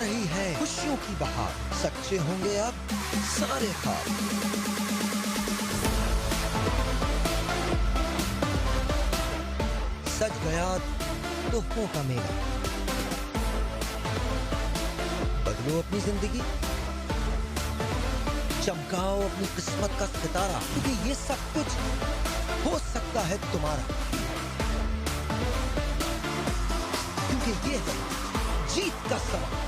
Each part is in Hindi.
रही है खुशियों की बहार, सच्चे होंगे अब सारे ख्वाब। सज गया तोहफों का मेला, बदलो अपनी जिंदगी, चमकाओ अपनी किस्मत का सितारा, क्योंकि ये सब कुछ हो सकता है तुम्हारा, क्योंकि ये है जीत का सवाल।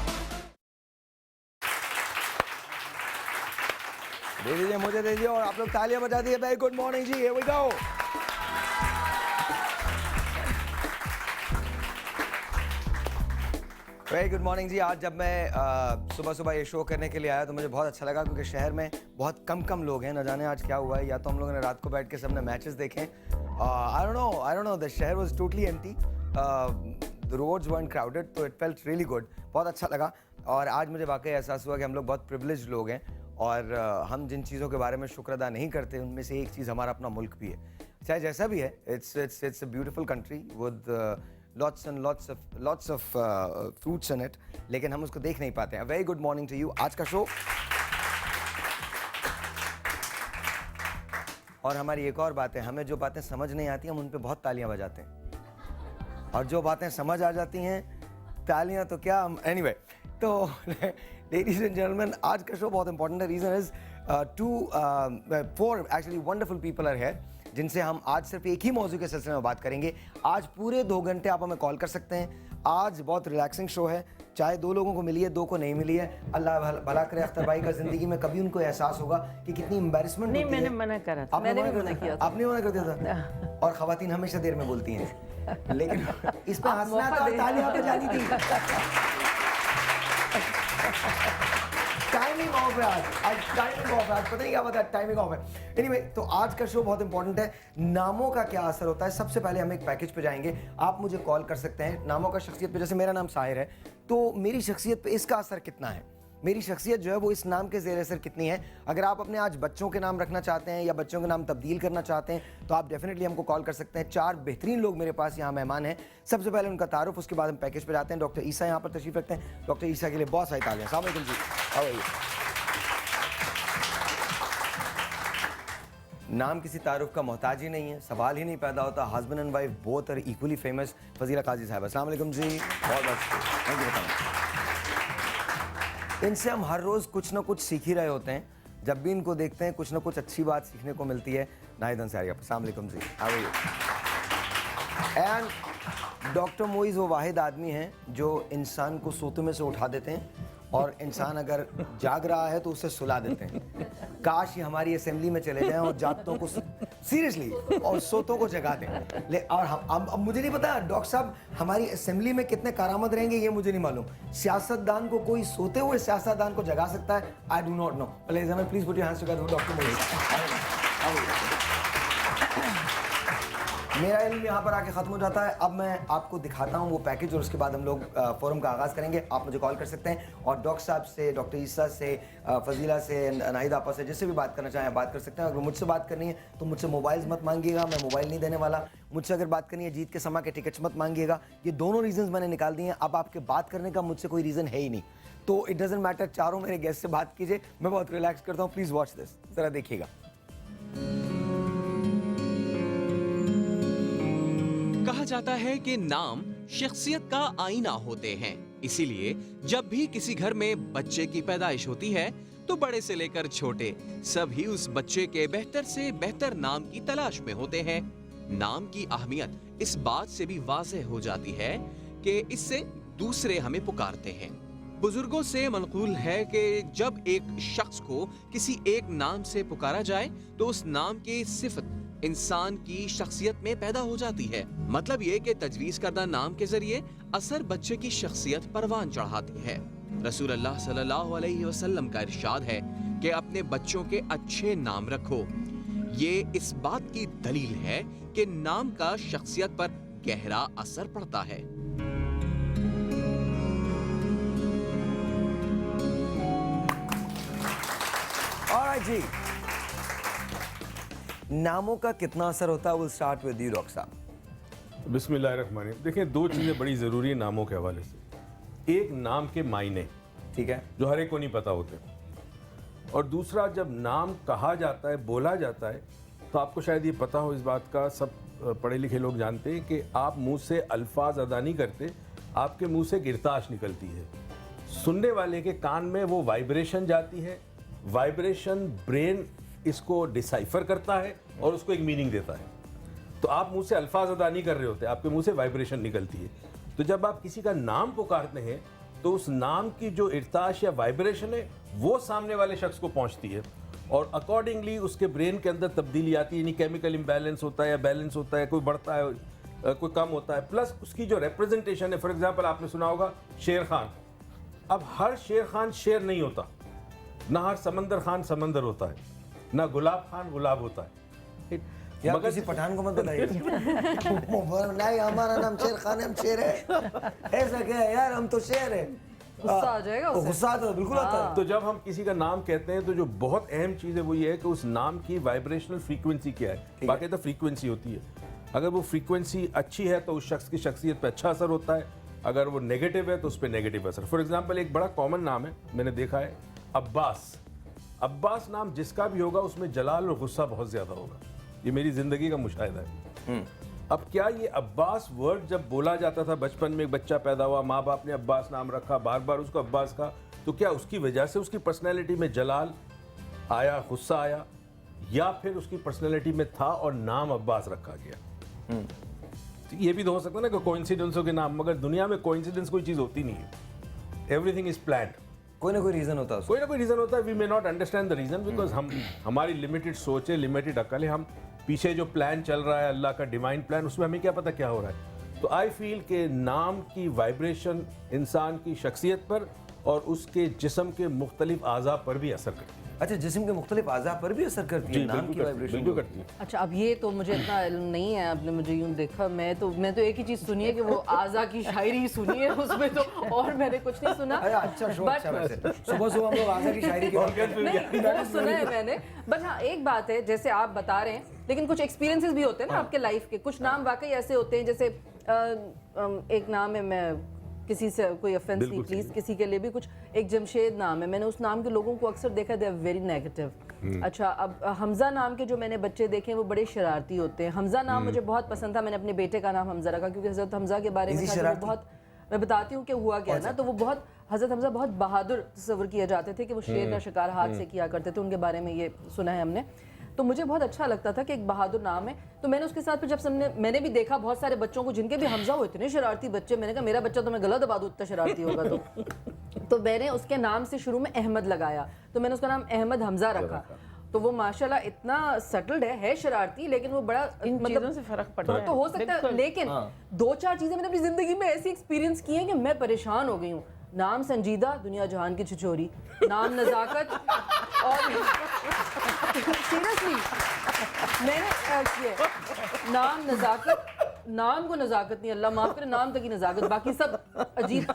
दे दीजिए, मुझे दे दीजिए और आप लोग तालियां बजा दीजिए। वेरी गुड मॉर्निंग जी, here we go. Very good morning जी। आज जब मैं सुबह सुबह ये शो करने के लिए आया तो मुझे बहुत अच्छा लगा, क्योंकि शहर में बहुत कम लोग हैं। न जाने आज क्या हुआ है, या तो हम लोगों ने रात को बैठ के सबने मैचेस देखे। आई डोंट नो, द शहर was totally empty, the roads weren't crowded, तो इट फेल्ट रियली गुड, बहुत अच्छा लगा। और आज मुझे वाकई एहसास हुआ कि हम लोग बहुत प्रिविलेज्ड लोग हैं, और हम जिन चीज़ों के बारे में शुक्र अदा नहीं करते उनमें से एक चीज़ हमारा अपना मुल्क भी है। चाहे जैसा भी है, it's a beautiful country with lots of fruits in it, लेकिन हम उसको देख नहीं पाते हैं। Very good morning to you. आज का शो और हमारी एक और बात है, हमें जो बातें समझ नहीं आती हम उन पे बहुत तालियां बजाते हैं, और जो बातें समझ आ जाती हैं तालियां तो क्या। एनीवे, तो लेडीज एंड जेंटलमैन, आज का शो बहुत इंपॉर्टेंट है। Reason is four actually wonderful people are here, जिनसे हम आज सिर्फ एक ही मौजू के सिलसिले में बात करेंगे। आज पूरे 2 घंटे आप हमें कॉल कर सकते हैं। आज बहुत रिलैक्सिंग शो है, चाहे 2 लोगों को मिली है, 2 को नहीं मिली है। अल्लाह भला करे अख्तर भाई का जिंदगी में कभी उनको एहसास होगा कि कितनी एम्बैरेसमेंट होती है। मैंने मना करा था, मैंने भी मना किया था। आपने मना कर दिया था। और खवातीन हमेशा देर में बोलती हैं, लेकिन इस पे हंसना था, तालियां बजानी थी। टाइमिंग ऑफ है आज टाइमिंग ऑफ है, आज पता नहीं क्या पता, टाइमिंग ऑफ है। एनीवे, तो आज का शो बहुत इंपॉर्टेंट है। नामों का क्या असर होता है, सबसे पहले हम एक पैकेज पे जाएंगे। आप मुझे कॉल कर सकते हैं नामों का शख्सियत पे। जैसे मेरा नाम साहिर है, तो मेरी शख्सियत पे इसका असर कितना है, मेरी शख्सियत जो है वो इस नाम के ज़ेर असर कितनी है। अगर आप अपने आज बच्चों के नाम रखना चाहते हैं या बच्चों के नाम तब्दील करना चाहते हैं तो आप डेफिनेटली हमको कॉल कर सकते हैं। 4 बेहतरीन लोग मेरे पास यहाँ मेहमान हैं। सबसे पहले उनका तारुफ, उसके बाद हम पैकेज पे जाते हैं। डॉक्टर ईसा यहाँ पर तशरीफ रखते हैं। डॉक्टर ईसा के लिए बहुत सारी तालियां। अस्सलाम वालेकुम जी, हाउ आर यू। नाम किसी तारुफ का मोहताज ही नहीं है, सवाल ही नहीं पैदा होता। Husband and wife both are equally famous. Fazila Qazi साहब, अस्सलाम वालेकुम जी, बहुत बहुत थैंक यू। इनसे हम हर रोज़ कुछ ना कुछ सीख ही रहे होते हैं। जब भी इनको देखते हैं कुछ ना कुछ अच्छी बात सीखने को मिलती है। नाहिद अंसारी, अस्सलाम वालेकुम जी, how are you. And doctor Moiz वो वाहिद आदमी हैं जो इंसान को सोते में से उठा देते हैं, और इंसान अगर जाग रहा है तो उसे सुला देते हैं। काश ये हमारी असेंबली में चले जाएं और जागतों को सीरियसली और सोतों को जगा दें। और अब मुझे नहीं पता डॉक्टर साहब हमारी असेंबली में कितने कारामद रहेंगे, ये मुझे नहीं मालूम। सियासतदान को कोई सोते हुए सियासतदान को जगा सकता है? I do not know. Please put your hands together doctor Moiz. मेरा इल्म यहाँ पर आके ख़त्म हो जाता है। अब मैं आपको दिखाता हूँ वो पैकेज, और उसके बाद हम लोग फोरम का आगाज़ करेंगे। आप मुझे कॉल कर सकते हैं, और डॉक्टर साहब से, डॉक्टर ईसा से, फजीला से, नाहिद आपा से, जिससे भी बात करना चाहें बात कर सकते हैं। अगर मुझसे बात करनी है तो मुझसे मोबाइल्स मत मांगिएगा, मैं मोबाइल नहीं देने वाला। मुझसे अगर बात करनी है जीत के समा के टिकट्स मत मांगिएगा। ये दोनों रीज़न्स मैंने निकाल दिए हैं। अब आपके बात करने का मुझसे कोई रीज़न है ही नहीं, तो इट डजेंट मैटर। चारों मेरे गेस्ट से बात कीजिए, मैं बहुत रिलैक्स करता हूँ। प्लीज़ वॉच दिस, ज़रा देखिएगा। कहा जाता है कि नाम शख्सियत का आईना होते हैं, इसीलिए जब भी किसी घर में बच्चे की पैदाइश होती है तो बड़े से लेकर छोटे सभी उस बच्चे के बेहतर से बेहतर नाम की तलाश में होते हैं। नाम की अहमियत इस बात से भी वाज़ेह हो जाती है कि इससे दूसरे हमें पुकारते हैं। बुजुर्गों से मनकूल है कि जब एक शख्स को किसी एक नाम से पुकारा जाए तो उस नाम की सिफत इंसान की शख्सियत में पैदा हो जाती है। मतलब ये कि तजवीज करदा नाम के जरिए असर बच्चे की शख्सियत परवान चढ़ाती है। रसूल अल्लाह सल्लल्लाहु अलैहि वसल्लम का इरशाद है कि अपने बच्चों के अच्छे नाम रखो। ये इस बात की दलील है कि नाम का शख्सियत पर गहरा असर पड़ता है। ऑलराइट जी, नामों का कितना असर होता है? Will start with you doctor साहब। बिस्मिल्लाहिर्रहमानिर्रहीम। देखिए, 2 चीज़ें बड़ी ज़रूरी है नामों के हवाले से। एक, नाम के मायने, ठीक है। जो हर एक को नहीं पता होते। और दूसरा, जब नाम कहा जाता है, बोला जाता है, तो आपको शायद ये पता हो इस बात का, सब पढ़े लिखे लोग जानते हैं कि आप मुंह से अल्फाज अदा नहीं करते, आपके मुंह से गिरताश निकलती है। सुनने वाले के कान में वो वाइब्रेशन जाती है, वाइब्रेशन ब्रेन इसको डिसाइफर करता है और उसको एक मीनिंग देता है। तो आप मुंह से अल्फाज अदा नहीं कर रहे होते, आपके मुंह से वाइब्रेशन निकलती है। तो जब आप किसी का नाम पुकारते हैं तो उस नाम की जो इर्ताश या वाइब्रेशन है वो सामने वाले शख्स को पहुंचती है और अकॉर्डिंगली उसके ब्रेन के अंदर तब्दीली आती है, यानी केमिकल इम्बैलेंस होता है या बैलेंस होता है, कोई बढ़ता है कोई कम होता है। प्लस उसकी जो रिप्रेजेंटेशन है, फॉर एग्जांपल आपने सुना होगा शेर खान। अब हर शेर खान शेर नहीं होता, ना हर समंदर खान समंदर होता है, ना गुलाब खान गुलाब होता है। यार मगर किसी पठान को मत बताइए। नहीं, हमारा नाम शेर खान है, हम शेर है। ऐसा क्या है यार, हम तो शेर है। गुस्सा आ जाएगा उसे। गुस्सा आता है, बिल्कुल आता है। तो जब हम किसी का नाम कहते हैं तो जो बहुत अहम चीज़ है वो ये है कि उस नाम की वाइब्रेशनल फ्रीक्वेंसी क्या है। बाकी तो फ्रीक्वेंसी होती है, अगर वो फ्रीक्वेंसी अच्छी है तो उस शख्स की शख्सियत पे अच्छा असर होता है, अगर वो नेगेटिव है तो उस पर नेगेटिव असर। फॉर एग्जाम्पल एक बड़ा कॉमन नाम है, मैंने देखा है, अब्बास। अब्बास नाम जिसका भी होगा उसमें जलाल और गुस्सा बहुत ज़्यादा होगा, ये मेरी ज़िंदगी का मुशाहिदा है। अब क्या ये अब्बास वर्ड जब बोला जाता था, बचपन में एक बच्चा पैदा हुआ, माँ बाप ने अब्बास नाम रखा, बार बार उसको अब्बास कहा, तो क्या उसकी वजह से उसकी पर्सनैलिटी में जलाल आया, गुस्सा आया, या फिर उसकी पर्सनैलिटी में था और नाम अब्बास रखा गया? तो ये भी तो हो सकता है ना कि कोइंसिडेंसों के नाम, मगर दुनिया में कोइंसिडेंस कोई चीज़ होती नहीं है, एवरीथिंग इज प्लान्ड। कोई ना कोई रीजन होता है उसका। कोई ना कोई रीज़न होता है, we may not understand the reason because हम, हमारी लिमिटेड सोच है, लिमिटेड अकल है, हम पीछे जो प्लान चल रहा है अल्लाह का डिवाइन प्लान, उसमें हमें क्या पता क्या हो रहा है। तो आई फील के नाम की वाइब्रेशन इंसान की शख्सियत पर और उसके जिस्म के मुख्तलिफ आज़ा पर भी असर करती है। अच्छा, जिस्म के मुख्तलिफ आज़ा पर भी असर करती है नाम की वाइब्रेशन? बिल्कुल करती है। अच्छा, अब ये तो मुझे इतना इल्म नहीं है, आपने मुझे यूं देखा, मैं तो एक ही चीज़ सुनी है कि वो आज़ा की शायरी सुनी है, उसमें तो और मैंने कुछ नहीं सुना। अच्छा शो, अच्छा वैसे सुबह सुबह हम लोग आज़ा की शायरी की बात करते हैं। नहीं, वो सुना है मैंने। बट हाँ, एक बात है, जैसे आप बता रहे हैं, लेकिन कुछ एक्सपीरियंसेस भी होते हैं ना आपके लाइफ के, कुछ नाम वाकई ऐसे होते हैं, जैसे एक नाम है, मैं किसी से कोई ऑफेंस नहीं प्लीज, किसी के लिए भी कुछ, एक जमशेद नाम है, मैंने उस नाम के लोगों को अक्सर देखा, दे आर वेरी नेगेटिव। अच्छा, अब हमजा नाम के जो मैंने बच्चे देखे हैं वो बड़े शरारती होते हैं। हमजा नाम मुझे बहुत पसंद था, मैंने अपने बेटे का नाम हमजा रखा क्योंकि हजरत हमजा के बारे में था, बहुत, मैं बताती हूँ कि हुआ क्या ना, तो वो बहुत, हजरत हमजा बहुत बहादुर तस्वर किए जाते थे कि वो शेर का शिकार हाथ से किया करते थे, उनके बारे में ये सुना है हमने। तो मुझे बहुत अच्छा लगता था कि एक बहादुर नाम है, तो मैंने उसके साथ, जब मैंने भी देखा बहुत सारे बच्चों को जिनके भी हमजा हुए इतने शरारती बच्चे, मैंने कहा मेरा बच्चा तो मैं गला दबा दूं, इतना शरारती होगा। तो मैंने उसके नाम से शुरू में अहमद लगाया, तो मैंने उसका नाम अहमद हमजा रखा। तो वो माशाल्लाह इतना सेटल्ड है शरारती, लेकिन वो बड़ा इन चीजों से फर्क पड़ता है। तो हो सकता है, लेकिन दो चार चीजें मैंने अपनी जिंदगी में ऐसी एक्सपीरियंस की हैं कि मैं परेशान हो गई हूँ। नाम संजीदा, दुनिया जहान की छिछोरी, नाम नजाकत, और सीरियसली मैंने किए नाम नजाकत, नाम को नजाकत नहीं, अल्लाह माफ करे, नाम तक ही नजाकत, बाकी सब अजीब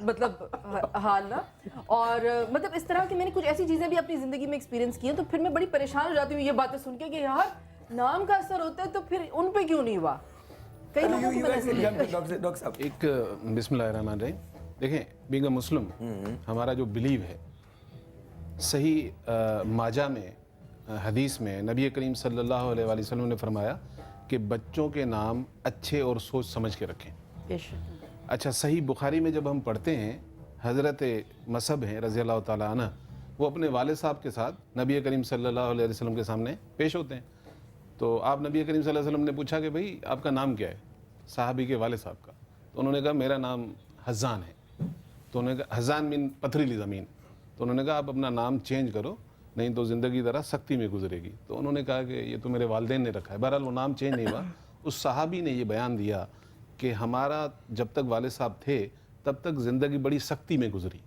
मतलब हाल ना। और मतलब इस तरह की मैंने कुछ ऐसी चीज़ें भी अपनी ज़िंदगी में एक्सपीरियंस की हैं, तो फिर मैं बड़ी परेशान हो जाती हूँ ये बातें सुन के कि यार नाम का असर होता है तो फिर उन पे क्यों नहीं हुआ। कई लोगों को मैंने ऐसे डॉक्टर साहब, एक बिस्मिल्लाहिर्रहमानिर्रहीम, देखें, बीइंग अ मुस्लिम, हमारा जो बिलीव है, सही माजा में, हदीस में नबी करीम सल्लल्लाहु अलैहि वसल्लम ने फरमाया कि बच्चों के नाम अच्छे और सोच समझ के रखें। अच्छा, सही बुखारी में जब हम पढ़ते हैं, हज़रत मसअब हैं रज़ी अल्लाह ताला अन्हु, वो अपने वालिद साहब के साथ नबी करीम सल्लल्लाहु अलैहि वसल्लम के सामने पेश होते हैं। तो आप नबी करीम सल्लल्लाहु अलैहि वसल्लम ने पूछा कि भाई आपका नाम क्या है, साहबी के वालिद साहब का। तो उन्होंने कहा मेरा नाम हज़ान है। तो उन्होंने कहा हज़ान मीन पथरीली ज़मीन। तो उन्होंने कहा आप अपना नाम चेंज करो, नहीं तो ज़िंदगी ज़रा सख्ती में गुजरेगी। तो उन्होंने कहा कि ये तो मेरे वालिदैन ने रखा है। बहरहाल वो नाम चेंज नहीं हुआ। उस सहाबी ने ये बयान दिया कि हमारा जब तक वालिद साहब थे तब तक ज़िंदगी बड़ी सख्ती में गुजरी।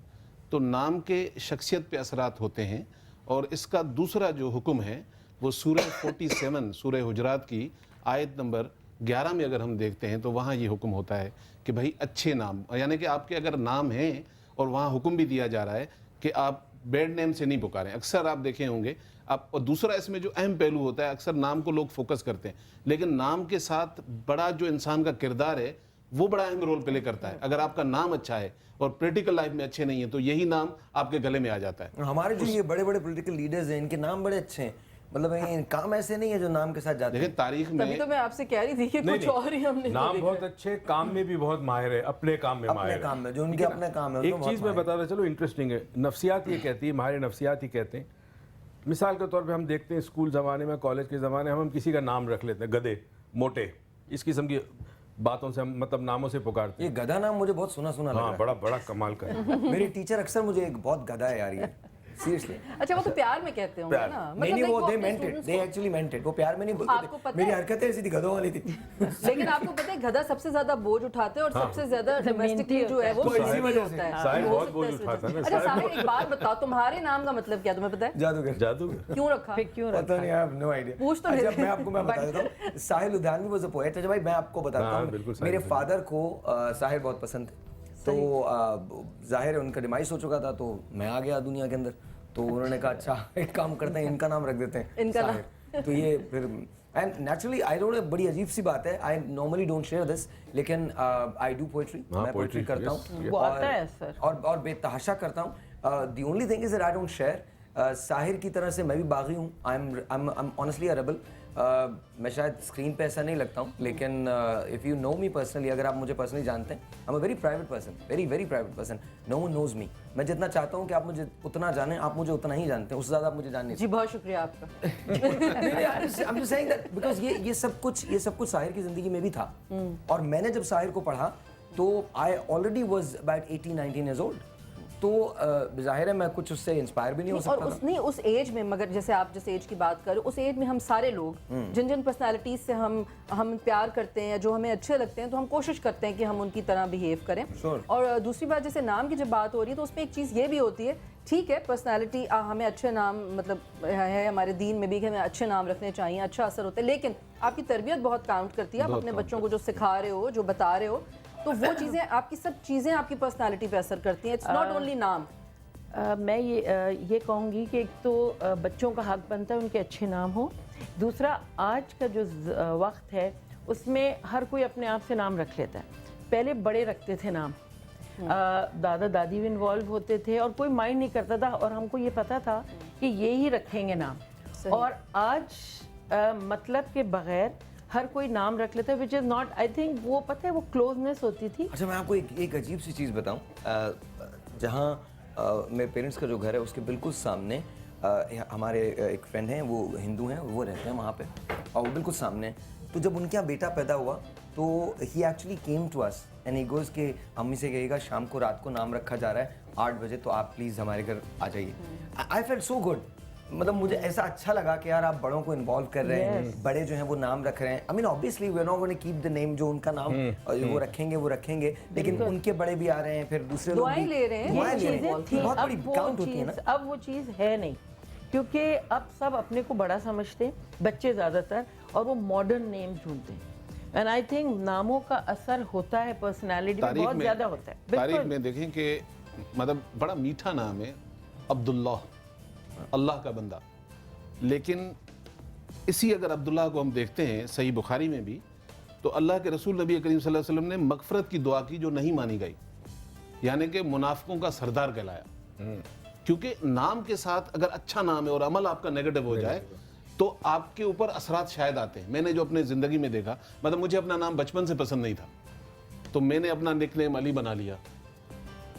तो नाम के शख्सियत पे असरात होते हैं। और इसका दूसरा जो हुक्म है वो सूरह 47 सूरह हुजरात की आयत नंबर 11 में अगर हम देखते हैं तो वहाँ ये हुक्म होता है कि भाई अच्छे नाम, यानी कि आपके अगर नाम हैं, और वहाँ हुक्म भी दिया जा रहा है कि आप बैड नेम से नहीं पुकारें। अक्सर आप देखे होंगे आप, और दूसरा इसमें जो अहम पहलू होता है, अक्सर नाम को लोग फोकस करते हैं, लेकिन नाम के साथ बड़ा जो इंसान का किरदार है वो बड़ा अहम रोल प्ले करता है। अगर आपका नाम अच्छा है और पॉलिटिकल लाइफ में अच्छे नहीं है तो यही नाम आपके गले में आ जाता है। हमारे जो ये बड़े बड़े पॉलिटिकल लीडर्स हैं, इनके नाम बड़े अच्छे हैं, मतलब ये काम ऐसे नहीं है जो नाम के साथ जाते देखिए हैं। तारीख तभी में तो मैं आपसे कह रही थी कि कुछ और ही हमने तो नाम देखा बहुत अच्छे, काम में भी बहुत माहिर है, अपने काम में अपने माहिर है। काम में, जो उनके अपने काम है एक उसमें चीज़ बहुत मैं बताता चलो, इंटरेस्टिंग है। नफ्सियात ये कहती है, हमारे नफ्सियात ही कहते हैं, मिसाल के तौर पे हम देखते हैं स्कूल ज़माने में, कॉलेज के ज़माने में हम किसी का नाम रख लेते हैं, गधे, मोटे, इस किस्म की बातों से हम मतलब नामों से पुकारते ये गधा नाम मुझे बहुत सुना सुना हैं। लग हाँ, रहा बड़ा बड़ा कमाल का है। है। मेरी टीचर अक्सर मुझे एक बहुत गधा है यार, ये सीरियसली। अच्छा, वो तो प्यार में कहते होंगे प्यार। ना, नहीं नहीं, like वो दे अपने मेंट it, students they actually meant it, वो प्यार में नहीं आपको बोलते पता थे। मेरी है? हरकतें ऐसी थी, गधों वाली थी। लेकिन आपको पता है गधा सबसे ज्यादा बोझ उठाते हैं और सबसे ज्यादा डोमेस्टिकली जो है वो तो इसी friendly वजह होता से। है। साहिल हो बहुत सकता बोझ है इस उठाता है वजह ना, से। अच्छा साहिल साहिल, एक बात बताओ, तुम्हारे नाम का मतलब क्या तुम्हें पता है? जादूगर। जादूगर। क्यों रखा? क्यों पता नहीं, आई हैव नो आइडिया। पूछ तो अच्छा, ले। मैं आपको मैं बता देता हूँ, साहिल लुधियानवी वाज अ पोएट। अच्छा भाई, मैं आपको बताता हाँ, हूँ, बिल्कुल साहिल मेरे फादर को साहिल बहुत पसंद थे, तो जाहिर है उनका डिमाइस हो चुका था, तो मैं आ गया दुनिया के अंदर, तो उन्होंने कहा अच्छा एक काम करते हैं, इनका नाम रख देते हैं, इनका नाम। साहिल। तो ये फिर एंड नेचुरली आई डोंट, बड़ी अजीब सी बात है, I normally don't share this, लेकिन आई डू पोएट्री, हाँ, मैं पोएट्री poetry, करता yes, हूँ yes. वो आता है सर। और बेतहाशा करता हूँ। The only thing is that I don't share. Sahir की तरह से मैं भी बागी हूँ, I am honestly a rebel. मैं शायद स्क्रीन पे ऐसा नहीं लगता हूँ, लेकिन if you know me personally, अगर आप मुझे पर्सनली जानते हैं, I am a very private person, very very private person, no one knows me. मैं जितना चाहता हूँ कि आप मुझे उतना जानें, आप मुझे उतना ही जानते हैं, उससे ज़्यादा आप मुझे जान नहीं जी बहुत शुक्रिया आपका। I'm just saying that because ये सब कुछ साहिर की जिंदगी में भी था, और मैंने जब साहिर को पढ़ा तो I already was about 18-19 years old, तो जाहिर है मैं कुछ उससे इंस्पायर भी नहीं हो और सकता उस नहीं उस एज में, मगर जैसे आप जिस एज की बात कर रहे हो, उस एज में हम सारे लोग जिन जिन पर्सनालिटीज से हम प्यार करते हैं, जो हमें अच्छे लगते हैं, तो हम कोशिश करते हैं कि हम उनकी तरह बिहेव करें। Sure. और दूसरी बात, जैसे नाम की जब बात हो रही है तो उसमें एक चीज़ ये भी होती है, ठीक है पर्सनालिटी, हमें अच्छे नाम मतलब है, हमारे दीन में भी कि हमें अच्छे नाम रखने चाहिए, अच्छा असर होता है, लेकिन आपकी तरबियत बहुत काउंट करती है। आप अपने बच्चों को जो सिखा रहे हो, जो बता रहे हो, तो वो चीज़ें, आपकी सब चीज़ें आपकी पर्सनालिटी पे असर करती हैं। इट्स नॉट ओनली नाम। मैं ये कहूँगी कि एक तो बच्चों का हक बनता है उनके अच्छे नाम हो। दूसरा, आज का जो वक्त है उसमें हर कोई अपने आप से नाम रख लेता है। पहले बड़े रखते थे नाम, दादा दादी भी इन्वॉल्व होते थे और कोई माइंड नहीं करता था, और हमको ये पता था कि ये ही रखेंगे नाम। और आज मतलब के बगैर हर कोई नाम रख लेता है, which is not, I think वो पता है वो क्लोजनेस होती थी। अच्छा, मैं आपको एक अजीब सी चीज़ बताऊं, जहाँ मेरे पेरेंट्स का जो घर है उसके बिल्कुल सामने हमारे एक फ्रेंड हैं, वो हिंदू हैं, वो रहते हैं वहाँ पे, और वो बिल्कुल सामने हैं। तो जब उनके यहाँ बेटा पैदा हुआ तो he actually came to us and he goes के अम्मी से कहेगा शाम को रात को नाम रखा जा रहा है 8 बजे, तो आप प्लीज़ हमारे घर आ जाइए। आई फेल्ट सो गुड, मतलब मुझे ऐसा अच्छा लगा कि यार आप बड़ों को इन्वॉल्व कर रहे हैं, बड़े जो हैं वो नाम रख रहे हैं। I mean obviously we are not going to keep the name, जो उनका नाम वो रखेंगे, लेकिन उनके बड़े भी आ रहे हैं, फिर दूसरे लोग दुआएं भी ले रहे हैं। दुआएं ले ये रहे हैं। चीज़ें थी, बहुत बड़ी अब वो काउंट होती है ना। चीज़, अब वो चीज़ है नहीं, क्योंकि अब सब अपने को बड़ा समझते हैं, बच्चे ज़्यादातर, और वो मॉडर्न नेम ढूंढते हैं। एंड आई थिंक नामों का असर होता है पर्सनालिटी पे, बहुत ज़्यादा होता है। तारीख बिल्कुल। में देखें कि मतलब बड़ा मीठा नाम है अब्दुल्ला, अल्लाह का बंदा, लेकिन इसी अगर अब्दुल्ला को हम देखते हैं सही बुखारी में भी, तो अल्लाह के रसूल नबी करीम सल्लल्लाहु अलैहि वसल्लम ने मगफरत की दुआ की जो नहीं मानी गई, यानी कि मुनाफिकों का सरदार कहलाया। क्योंकि नाम के साथ अगर अच्छा नाम है और अमल आपका नेगेटिव हो जाए तो आपके ऊपर असरात शायद आते हैं। मैंने जो अपने ज़िंदगी में देखा, मतलब मुझे अपना नाम बचपन से पसंद नहीं था, तो मैंने अपना निकनेम अली बना लिया।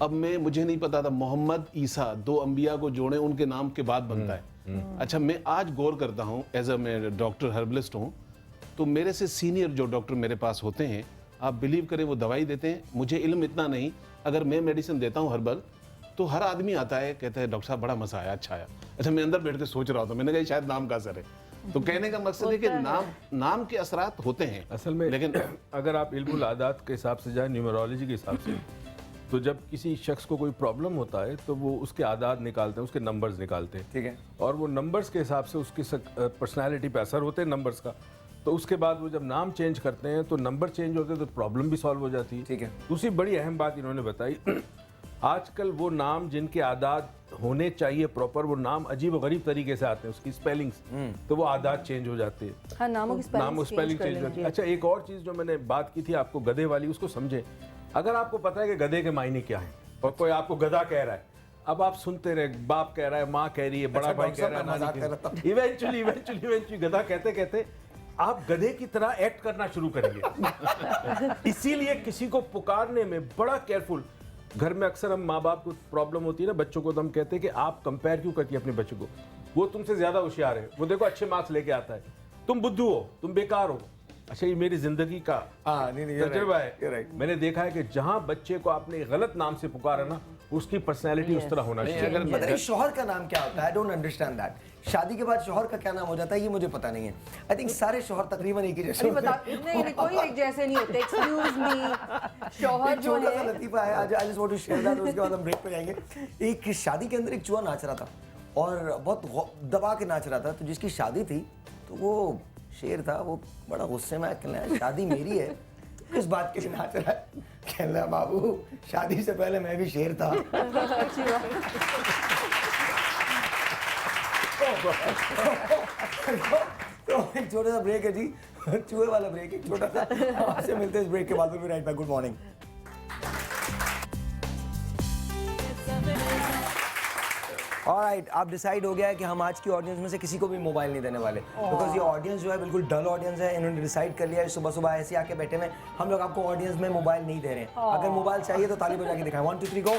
अब मुझे नहीं पता था मोहम्मद ईसा 2 अंबिया को जोड़े उनके नाम के बाद बनता है। अच्छा, मैं आज गौर करता हूँ, एज अ मैं डॉक्टर हर्बलिस्ट हूँ, तो मेरे से सीनियर जो डॉक्टर मेरे पास होते हैं, आप बिलीव करें वो दवाई देते हैं, मुझे इल्म इतना नहीं, अगर मैं मेडिसिन देता हूँ हर्बल, तो हर आदमी आता है कहता है डॉक्टर साहब बड़ा मज़ा आया, अच्छा आया। अच्छा, मैं अंदर बैठ के सोच रहा था, मैंने कहा शायद नाम का असर है। तो कहने का मकसद है कि नाम के असरात होते हैं असल में, लेकिन अगर आप इल्मुल आदात के हिसाब से जाए, न्यूमरोलॉजी के हिसाब से, तो जब किसी शख्स को कोई प्रॉब्लम होता है तो वो उसके आदात निकालते हैं, उसके नंबर्स निकालते हैं, ठीक है, और वो नंबर्स के हिसाब से उसकी पर्सनालिटी पे असर होते हैं नंबर्स का। तो उसके बाद वो जब नाम चेंज करते हैं तो नंबर चेंज होते हैं, तो प्रॉब्लम भी सॉल्व हो जाती है। ठीक है। दूसरी बड़ी अहम बात इन्होंने बताई, आजकल वो नाम जिनके आदात होने चाहिए प्रॉपर, वो नाम अजीब और गरीब तरीके से आते हैं, उसकी स्पेलिंग्स, तो वो आदात चेंज हो जाते हैं। हाँ, नामों की नाम स्पेलिंग चेंज हो जाती है। अच्छा, एक और चीज़ जो मैंने बात की थी आपको गधे वाली, उसको समझे। अगर आपको पता है कि गधे के मायने क्या है और कोई आपको गधा कह रहा है, अब आप सुनते रहे, बाप कह रहा है, माँ कह रही है, बड़ा भाई कह रहा है, नानी कह रहा है, इवेंचुअली गधा कहते कहते आप गधे की तरह एक्ट करना शुरू करेंगे। इसीलिए किसी को पुकारने में बड़ा केयरफुल। घर में अक्सर हम माँ बाप को प्रॉब्लम होती है ना, बच्चों को तो हम कहते हैं कि आप कंपेयर क्यों करती है अपने बच्चों को, वो तुमसे ज्यादा होशियार है, वो देखो अच्छे मार्क्स लेके आता है, तुम बुद्धू हो, तुम बेकार हो। अच्छा, ये मेरी जिंदगी का तजुर्बा है। मैंने देखा है कि जहां बच्चे को आपने गलत नाम से पुकारा ना, उसकी पर्सनैलिटी उस तरह होना चाहिए। अगर पता नहीं शौहर का नाम क्या होता है, आई डोंट अंडरस्टैंड दैट। शादी के बाद शौहर का क्या नाम हो जाता है ये मुझे पता नहीं है। आई थिंक सारे शौहर तकरीबन एक ही जैसे अभी बता, नहीं कोई एक जैसे नहीं होते। एक्सक्यूज मी, शौहर जो छोटा सा है, लतीफा है, I just want to share that, उसके बाद हम ब्रेक पे जाएंगे। एक शादी के अंदर एक चूहा नाच रहा था और बहुत दबा के नाच रहा था, तो जिसकी शादी थी तो वो शेर था, वो बड़ा गुस्से में कहने लगा शादी मेरी है, किस बात के लिए नाच रहा है? कहने लगा बाबू शादी से पहले मैं भी शेर था। अच्छी बात। तो एक छोटा सा ब्रेक है जी, चूहे वाला ब्रेक, एक छोटा सा, वहाँ से मिलते हैं इस ब्रेक के बाद। Right back, good morning. Alright, आप डिसाइड हो गया है कि हम आज की ऑडियंस में से किसी को भी मोबाइल नहीं देने वाले, बिकॉज ये ऑडियंस जो है बिल्कुल डल ऑडियंस है। इन्होंने डिसाइड कर लिया है, सुबह सुबह ऐसे आके बैठे में हम लोग आपको ऑडियंस में मोबाइल नहीं दे रहे हैं। अगर मोबाइल चाहिए तो ताली बजा के दिखाएं। 1 2 3 गो।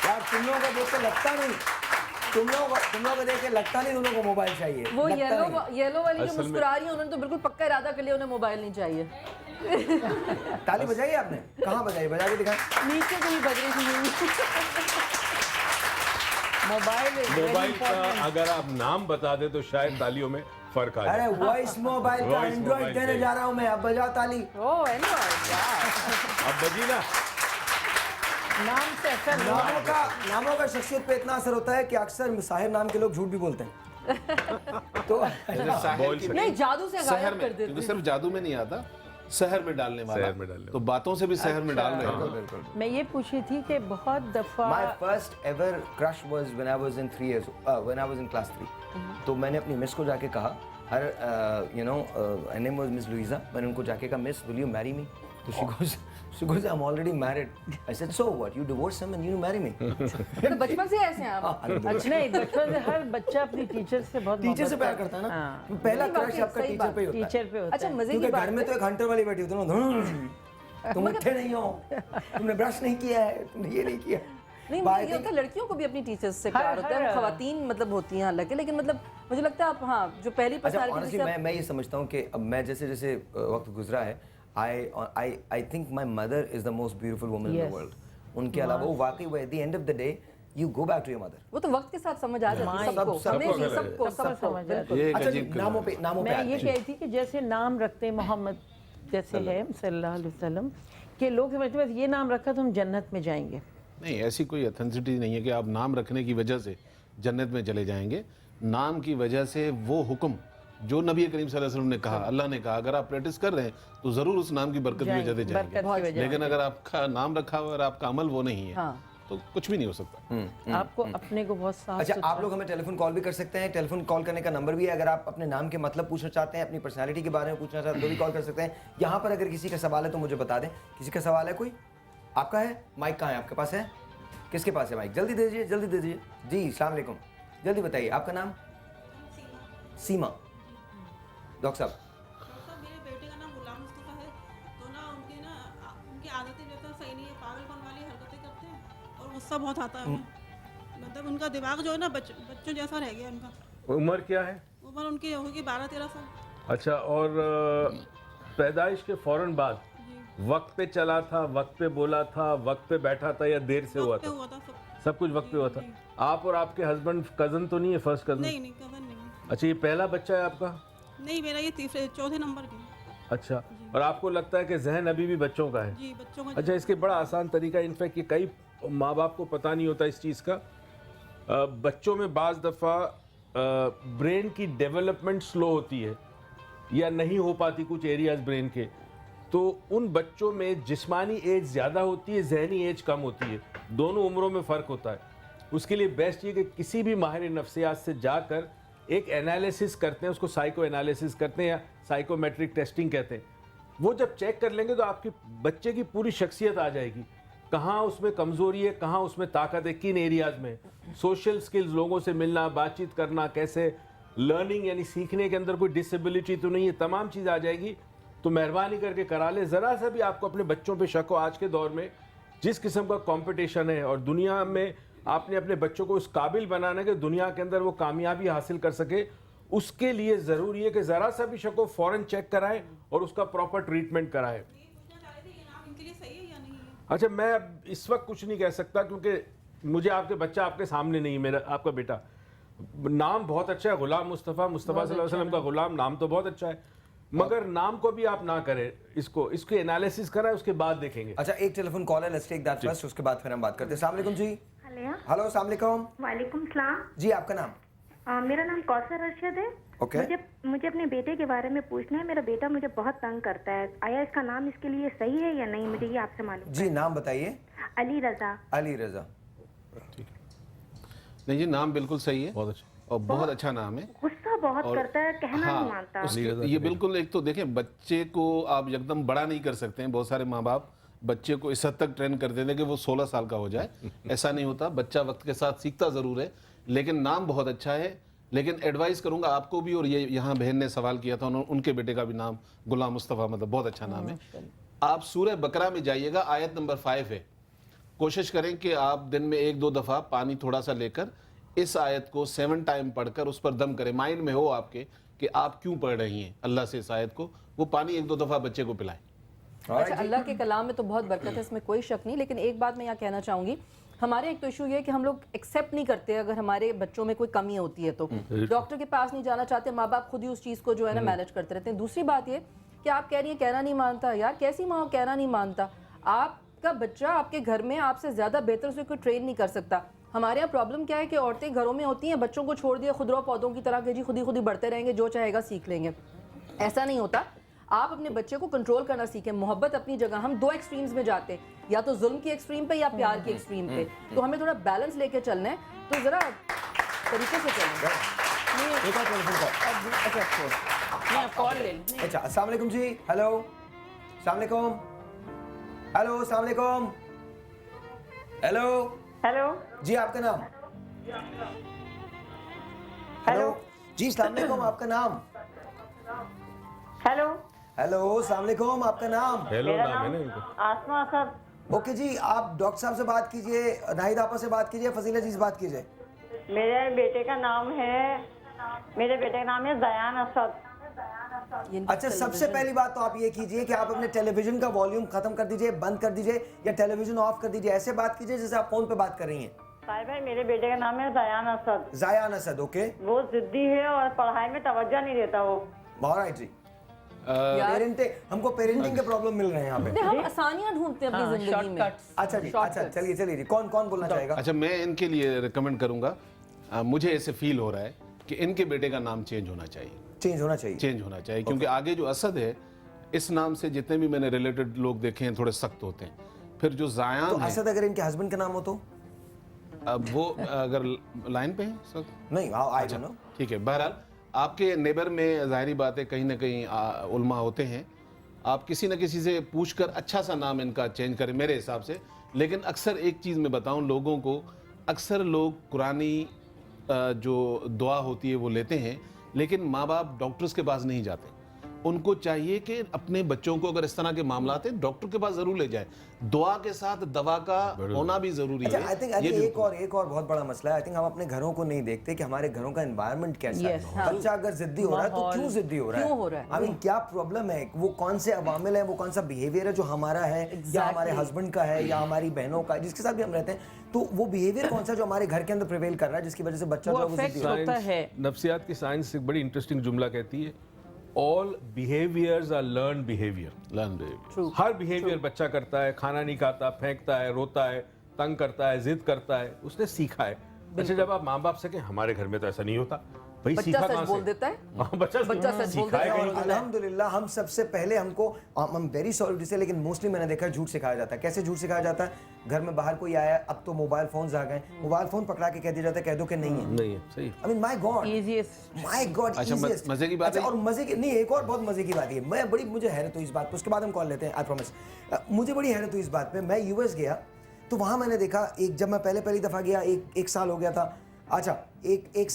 यार तुम लोगों को देख के लगता नहीं, तुम लोगों को देख के लगता नहीं तुम लोगों को मोबाइल चाहिए। वो लगता नहीं। येलो वाली जो मुस्कुरा रही है, उन्होंने तो बिल्कुल पक्का इरादा कर लिया उन्हें मोबाइल नहीं चाहिए। ताली बजाई आपने? कहाँ बजाई? बजा के दिखाएं। नीचे कहीं बज रही थी। मोबाइल का अगर आप नाम बता दे तो शायद तालियों में फर्क आ जाए। अरे वॉइस मोबाइल का एंड्रॉइड देने जा रहा हूँ मैं, अब बजाओ ताली। ओह एंड्रॉइड, अब बजी ना। नाम से असर नामों का शख्सियत पे इतना असर होता है कि अक्सर साहिर नाम के लोग झूठ भी बोलते हैं। तो नहीं, जादू से शहर गायब में, कर देते क्योंकि सिर्फ जादू में नहीं आता, शहर में डालने वाला, तो बातों से भी शहर में डाल रहे हैं। मैं ये पूछी थी कि बहुत दफा My first ever crush was when I was in 3 years, when I was in class 3. तो मैंने अपनी मिस को जाके कहा, her name was Miss Louisa. मैंने उनको जाके कहा, Miss, will you marry me? तो she goes, I'm already married. I said, so what? You divorced him and you marry me? तो बचपन से ऐसे हैं आप? अच्छा नहीं, बचपन से हर बच्चा अपनी टीचर से बहुत टीचर से प्यार करता है ना, पहला क्रश आपका सही टीचर पे ही होता है। टीचर पे होता अच्छा, है। मजे की क्योंकि बात घर में तो एक हंटर वाली बैठी होती है ना, तुम उठे नहीं हो, तुमने ब्रश नहीं किया है, तुमने ये नहीं किया। नहीं, मुझे ये होता है लड़कियों को भी अपनी टीचर्स से प्यार होता है। खवातीन मतलब होती हैं हालांकि, लेकिन मतलब मुझे लगता है आप, हाँ, जो पहली अच्छा, पर्सनालिटी honestly, मैं ये समझता हूँ कि अब मैं जैसे जैसे वक्त गुजरा है, I think my mother is the most beautiful woman in the world. उनके अलावा वो वाकई वो at the end of the day you go back to your mother. वो तो वक्त के साथ समझ आ जाती है सबको, हमें नहीं, सबको समझ जाती ये एक अच्छा जी, अजीब नामों पे मैं आते ये हैं। कह रही थी कि जैसे नाम रखते हैं मोहम्मद जैसे है सल्लल्लाहु अलैहि वसल्लम, कि लोग समझते हैं बस ये नाम रखा तो हम जन्नत में जाएंगे। नहीं, ऐसी कोई अथेंटिसिटी नहीं है कि आप नाम रखने की वजह से जन्नत में चले जाएंगे। नाम की वजह से वो हुक्म जो नबी करीम सल्लल्लाहु अलैहि वसल्लम ने कहा, अल्लाह ने कहा, अगर आप प्रैक्टिस कर रहे हैं तो जरूर उस नाम की बरकत की वजह से जाएंगे। लेकिन अगर आपका नाम रखा हुआ और आपका अमल वो नहीं है, तो कुछ भी नहीं हो सकता। आपको अपने को बहुत साफ अच्छा, आप लोग हमें टेलीफोन कॉल भी कर सकते हैं। टेलीफोन कॉल करने का नंबर भी है। अगर आप अपने नाम के मतलब पूछना चाहते हैं, अपनी पर्सनालिटी के बारे में पूछना चाहते हैं तो भी कॉल कर सकते हैं। यहाँ पर अगर किसी का सवाल है तो मुझे बता दें। किसी का सवाल है कोई? आपका है? माइक कहाँ है? आपके पास है? किसके पास है माइक? जल्दी दे दीजिए, जल्दी दे दीजिए जी। अस्सलाम वालेकुम, जल्दी बताइए आपका नाम। सीमा। डॉक्टर साहब, मेरे बेटे का नाम गुलाम मुस्तफा है, तो ना उनकी आदतें जो है सही नहीं है, पागलपन वाली हरकतें करते हैं और गुस्सा बहुत आता है उन्हें। मतलब उनका दिमाग जो है ना बच्चों जैसा रह गया उनका। उम्र क्या है? उम्र उनकी होगी 12-13 साल। अच्छा, और पैदाइश के फौरन बाद वक्त पे चला था, वक्त पे बोला था, वक्त पे बैठा था या देर से हुआ था? सब कुछ वक्त पे हुआ था। आप और आपके हस्बैंड कजन तो नहीं है? First cousin? नहीं, कजन नहीं। अच्छा, ये पहला बच्चा है आपका? नहीं, मेरा ये चौथे नंबर की। अच्छा, और आपको लगता है कि जहन अभी भी बच्चों का है? जी, बच्चों का। अच्छा, इसके बड़ा आसान तरीका, इनफैक्ट ये कई माँ बाप को पता नहीं होता इस चीज़ का। बच्चों में बाज़ दफ़ा ब्रेन की डेवलपमेंट स्लो होती है या नहीं हो पाती कुछ एरियाज ब्रेन के, तो उन बच्चों में जिस्मानी एज ज़्यादा होती है, जहनी एज कम होती है, दोनों उम्रों में फ़र्क होता है। उसके लिए बेस्ट ये कि किसी भी माहिर नफ्सियात से जाकर एक एनालिसिस करते हैं, उसको साइको एनालिसिस करते हैं या साइकोमेट्रिक टेस्टिंग कहते हैं। वो जब चेक कर लेंगे तो आपके बच्चे की पूरी शख्सियत आ जाएगी, कहाँ उसमें कमज़ोरी है, कहाँ उसमें ताकत है, किन एरियाज़ में। सोशल स्किल्स, लोगों से मिलना, बातचीत करना, कैसे लर्निंग यानी सीखने के अंदर कोई डिसेबिलिटी तो नहीं है, तमाम चीज़ आ जाएगी। तो मेहरबानी करके करा ले। ज़रा सा भी आपको अपने बच्चों पे शक हो, आज के दौर में जिस किस्म का कंपटीशन है और दुनिया में आपने अपने बच्चों को उस काबिल बनाना है कि दुनिया के अंदर वो कामयाबी हासिल कर सके, उसके लिए ज़रूरी है कि ज़रा सा भी शक हो फ़ौरन चेक कराएं और उसका प्रॉपर ट्रीटमेंट कराएं। पूछना चाह रहे थे ये नाम इनके लिए सही है या नहीं है? अच्छा, मैं अब इस वक्त कुछ नहीं कह सकता क्योंकि मुझे आपके बच्चा आपके सामने नहीं है, मेरा आपका बेटा। नाम बहुत अच्छा है, गुलाम मुस्तफ़ा, मुस्तफ़ा सल्लल्लाहु अलैहि वसल्लम का गुलाम, नाम तो बहुत अच्छा है, मगर नाम को भी आप ना करें, इसकी एनालिसिस कराएं, उसके बाद देखेंगे। अच्छा, एक टेलीफोन कॉल है, लेट्स टेक दैट फर्स्ट, उसके बाद फिर हम बात करते हैं। अस्सलाम वालेकुम जी। हेलो, अस्सलाम वालेकुम। वालेकुम सलाम। जी, आपका नाम? मेरा नाम कौसर अरशद है। ओके। मुझे अपने बेटे के बारे में पूछना है। मेरा बेटा मुझे बहुत तंग करता है, आया इसका नाम इसके लिए सही है या नहीं, मुझे ये आपसे मालूम। जी, नाम बताइए। अली रजा। अली रजा। नहीं जी, नाम बिल्कुल सही है, बहुत अच्छा और बहुत अच्छा नाम है। गुस्सा बहुत करता है, कहना नहीं मानता। ये बिल्कुल, एक तो देखें, बच्चे को आप एकदम बड़ा नहीं कर सकते हैं। बहुत सारे माँ बाप बच्चे को इस हद तक ट्रेन कर देते हैं कि वो 16 साल का हो जाए। ऐसा नहीं होता, बच्चा वक्त के साथ सीखता ज़रूर है, लेकिन नाम बहुत अच्छा है। लेकिन एडवाइस करूंगा आपको भी, और ये यहाँ बहन ने सवाल किया था, उनके बेटे का भी नाम गुलाम मुस्तफ़ा, मतलब बहुत अच्छा नाम है। आप सूरह बकरा में जाइएगा, आयत नंबर 5 है। कोशिश करें कि आप दिन में 1-2 दफ़ा पानी थोड़ा सा लेकर इस आयत को 7 टाइम पढ़कर उस पर दम करें, माइंड में हो आपके कि आप क्यों पढ़ रही हैं अल्लाह से इस आयत को। वो पानी 1-2 दफ़ा बच्चे को पिलाएं। अच्छा, अल्लाह के कलाम में तो बहुत बरकत है, इसमें कोई शक नहीं। लेकिन एक बात मैं यहाँ कहना चाहूँगी, हमारे एक तो इशू ये है कि हम लोग एक्सेप्ट नहीं करते अगर हमारे बच्चों में कोई कमी होती है तो डॉक्टर के पास नहीं जाना चाहते, माँ बाप खुद ही उस चीज़ को जो है ना मैनेज करते रहते हैं। दूसरी बात ये कि आप कह रही हैं कहना नहीं मानता, यार कैसी माँ कहना नहीं मानता? आपका बच्चा आपके घर में आपसे ज़्यादा बेहतर से कोई ट्रेन नहीं कर सकता। हमारे यहाँ प्रॉब्लम क्या है कि औरतें घरों में होती हैं, बच्चों को छोड़ दिया खुदरो पौधों की तरह के जी खुद ही बढ़ते रहेंगे, जो चाहेगा सीख लेंगे। ऐसा नहीं होता। आप अपने बच्चे को कंट्रोल करना सीखें। मोहब्बत अपनी जगह, हम 2 एक्सट्रीम्स में जाते हैं, या तो जुल्म की एक्सट्रीम पे या प्यार की एक्सट्रीम पे। तो हमें थोड़ा बैलेंस लेके चलना है, तो ज़रा तरीके से चलें। एक और टेलीफोन कॉल। कॉल ले लें। अच्छा, अस्सलाम वालेकुम जी। हेलो, अस्सलाम वालेकुम। हेलो, अस्सलाम वालेकुम। हेलो हेलो जी, आपका नाम? हेलो जी, अस्सलाम वालेकुम, आपका नाम? हेलो हेलो, अस्सलाम वालेकुम, आपका नाम? हेलो नाम है ना इनका। आसमा असद। ओके जी, आप डॉक्टर साहब से बात कीजिए, नाहिद आपा से बात कीजिए, फजीला जी से बात कीजिए। मेरे बेटे का नाम है जयान असद। अच्छा, सबसे पहली बात तो आप ये कीजिए कि आप अपने टेलीविजन का वॉल्यूम खत्म कर दीजिए, बंद कर दीजिए, या टेलीविजन ऑफ कर दीजिए। ऐसे बात कीजिए जैसे आप फोन पे बात कर रही हैं। साहिब भाई, मेरे बेटे का नाम है जयान असद। जायान असद। ओके, वो जिद्दी है और पढ़ाई में तवज्जो नहीं देता वो। ऑलराइट जी। पेरेंटिंग, हमको पेरेंटिंग के प्रॉब्लम मिल रहे हैं यहाँ पे। हम आसानियां ढूंढते हैं अपनी जिंदगी में। अच्छा जी, अच्छा, चलिए जी, कौन बोलना चाहेगा? अच्छा, मैं इनके लिए रिकमेंड करूंगा, मुझे ऐसे फील हो रहा है कि इनके बेटे का नाम चेंज होना चाहिए। चेंज होना चाहिए। चेंज होना चाहिए, क्योंकि आगे जो असद है, इस नाम से जितने भी मैंने रिलेटेड लोग देखे हैं थोड़े सख्त होते हैं। फिर जो जायान तो है, असद अगर इनके हस्बैंड का नाम हो तो? अब वो अगर लाइन पे है सर, नहीं, आई डोंट नो। ठीक है। बहरहाल, आपके नेबर में जाहिर बात है कहीं ना कहीं उलमा होते हैं, आप किसी न किसी से पूछकर अच्छा सा नाम इनका चेंज करें मेरे हिसाब से। लेकिन अक्सर एक चीज़ मैं बताऊं लोगों को, अक्सर लोग कुरानी जो दुआ होती है वो लेते हैं, लेकिन माँ बाप डॉक्टर्स के पास नहीं जाते। उनको चाहिए कि अपने बच्चों को अगर इस तरह के मामला हैं डॉक्टर के पास जरूर ले जाए। दुआ के साथ दवा का होना भी जरूरी है। आई थिंक एक और बहुत बड़ा मसला है। आई थिंक हम अपने घरों को नहीं देखते कि हमारे घरों का एनवायरनमेंट कैसा है। बच्चा अगर जिद्दी हो रहा है तो क्यों जिद्दी हो रहा है? आई मीन, क्या प्रॉब्लम है? वो कौन से अवामिल है, वो कौन सा बिहेवियर है जो हमारा है या हमारे हस्बैंड का है या हमारी बहनों का, जिसके साथ भी हम रहते हैं, तो वो बिहेवियर कौन सा जो हमारे घर के अंदर प्रिवेल कर रहा है जिसकी वजह से बच्चा जो है वो जिद्दी हो रहा है? नफ्सियात की साइंस एक बड़ी इंटरेस्टिंग जुमला कहती है, all behaviours are learn behaviour. हर बिहेवियर बच्चा करता है, खाना नहीं खाता, फेंकता है, रोता है, तंग करता है, जिद करता है, उसने सीखा है। अच्छा, जब आप माँ बाप से कहें हमारे घर में तो ऐसा नहीं होता, भाई बच्चा सीखा सच कहाँ बोल से? देता है, हाँ, बच्चा सच बोल सीखा है देता है। कहीं और से। अल्हम्दुलिल्लाह हम सबसे पहले हमको I am very sorry to say, लेकिन मोस्टली मैंने देखा है झूठ सिखाया जाता है। कैसे झूठ सिखाया जाता है? घर में बाहर कोई आया, अब तो मोबाइल फोन्स आ गए, मोबाइल फोन पकड़ा के कह दिया जाता है कह दो कि नहीं है। नहीं है, सही। I mean my God, Easiest. My God, अच्छा, मजे की बात है। और मजे की नहीं, एक और बहुत मजे की बात है, मैं बड़ी मुझे हैरत हुई इस बात पे, उसके बाद हम कॉल लेते हैं, आई प्रॉमिस। मुझे बड़ी हैरत हुई इस बात पे, मैं यूएस गया तो वहाँ मैंने देखा, एक जब मैं पहली दफ़ा गया, एक साल हो गया था, अच्छा एक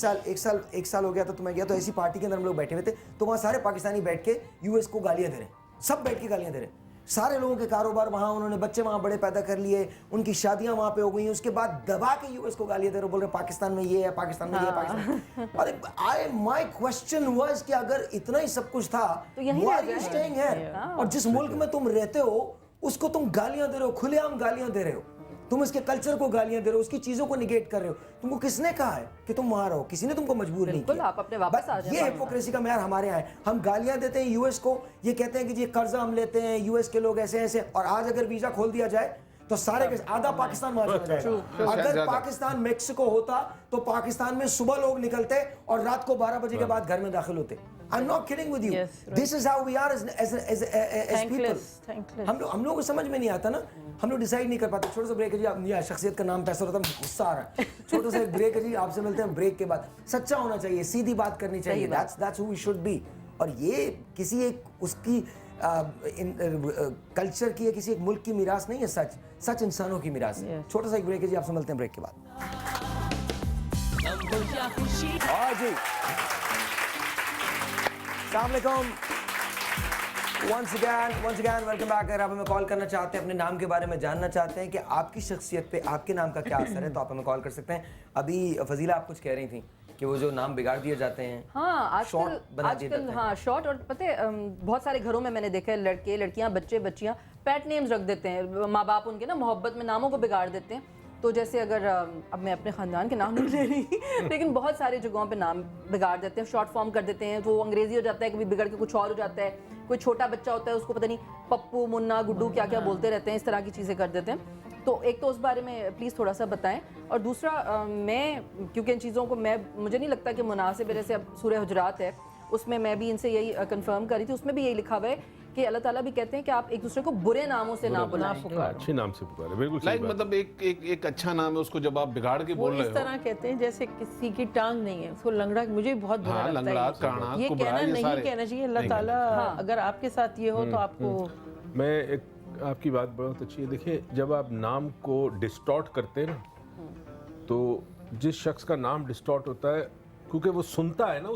साल हो गया था, तो मैं गया तो ऐसी पार्टी के अंदर हम लोग बैठे हुए थे, तो वहाँ सारे पाकिस्तानी बैठ के यूएस को गालियाँ दे रहे हैं, सब बैठ के गालियाँ दे रहे हैं। सारे लोगों के कारोबार वहाँ, उन्होंने बच्चे वहाँ बड़े पैदा कर लिए, उनकी शादियाँ वहाँ पे हो गई, उसके बाद दबा के यूएस को गालियाँ दे रहे, बोल रहे पाकिस्तान में ये है, पाकिस्तान में ये है, पाकिस्तान। अरे माय क्वेश्चन वाज कि अगर इतना ही सब कुछ था तो यहीं why रह are you जाए। staying here? और जिस मुल्क में तुम रहते हो उसको तुम गालियां दे रहे हो, खुलेआम गालियां दे रहे हो, तुम इसके कल्चर को गालियां दे रहे हो, उसकी चीजों को निगेट कर रहे हो। तुमको किसने कहा है कि तुम वहां रहो? किसी ने तुमको मजबूर नहीं बिल्कुल, किया। आप अपने वापस बस आ जाए ये पाकिस्तान। हिपोक्रेसी का म्यार हमारे यहाँ है। हम गालियां देते हैं यूएस को, ये कहते हैं कि जी कर्जा हम लेते हैं, यूएस के लोग ऐसे ऐसे, और आज अगर वीजा खोल दिया जाए तो सारे के आधा पाकिस्तान वहां चला जाएगा। अगर पाकिस्तान मेक्सिको होता तो पाकिस्तान में सुबह लोग निकलते और रात को 12 बजे के बाद घर में दाखिल होते। I am not kidding with you, Yes, right. This is how we are as people. Thankless. हम लोगों को समझ में नहीं आता ना, हम लोग डिसाइड नहीं कर पाते। छोटा सा ब्रेक है जी, आप या शख्सियत का नाम पैसा होता है, गुस्सा आ रहा है, छोटा सा एक ब्रेक है जी, आपसे मिलते हैं ब्रेक के बाद। सच्चा होना चाहिए, सीधी बात करनी चाहिए, that's who we should be. और ये किसी एक उसकी कल्चर की या किसी एक मुल्क की मीरास नहीं है, सच इंसानों की मीरास है। छोटा सा एक ब्रेक है जी, आपसे मिलते हैं ब्रेक के बाद। हाँ जी, अस्सलाम वालेकुम, once again वेलकम बैक। अगर आप हमें कॉल करना चाहते हैं, अपने नाम के बारे में जानना चाहते हैं कि आपकी शख्सियत पे आपके नाम का क्या असर है, तो आप हमें कॉल कर सकते हैं। अभी फजीला आप कुछ कह रही थी कि वो जो नाम बिगाड़ दिए जाते हैं, हाँ short बना दिए आजकल जाते हैं। हाँ शॉर्ट, और पता है बहुत सारे घरों में मैंने देखा है लड़के लड़कियां बच्चे बच्चियां पैट नेम्स रख देते हैं, माँ बाप उनके ना मोहब्बत में नामों को बिगाड़ देते हैं। तो जैसे अगर अब मैं अपने ख़ानदान के नाम नहीं ले रही लेकिन बहुत सारी जगहों पे नाम बिगाड़ देते हैं, शॉर्ट फॉर्म कर देते हैं, वो अंग्रेज़ी हो जाता है, कभी बिगड़ के कुछ और हो जाता है। कोई छोटा बच्चा होता है उसको पता नहीं पप्पू मुन्ना गुड्डू क्या क्या बोलते रहते हैं, इस तरह की चीज़ें कर देते हैं। तो एक तो उस बारे में प्लीज़ थोड़ा सा बताएं, और दूसरा मैं क्योंकि इन चीज़ों को मुझे नहीं लगता कि मुनासिब है, जैसे अब सूरह हुजरात है उसमें मैं भी इनसे यही कंफर्म करी थी, उसमें भी यही लिखा हुआ है कि अल्लाह ताला भी कहते हैं कि आप एक दूसरे को बुरे नामों से ना बुलाएं। अच्छे नाम से पुकारे, बिल्कुल सही लाइक बात। मतलब एक अच्छा नाम है, उसको जब आप बिगाड़ के वो बोल इस रहे तरह हो। कहते हैं जैसे किसी की टांग नहीं है, उसको लंगड़ा, मुझे बहुत बुरा हाँ, लगता लंगड़ा, है काना, ये कुबड़ा, कहना ये नहीं सारे कहना चाहिए। अल्लाह नहीं ताला अगर आपके साथ ये हो तो आपको मैं एक आपकी बात बहुत अच्छी है। देखिए, जब आप नाम को डिस्टॉर्ट करते हैं ना, तो जिस शख्स का नाम डिस्टॉर्ट होता है, क्योंकि वो सुनता है ना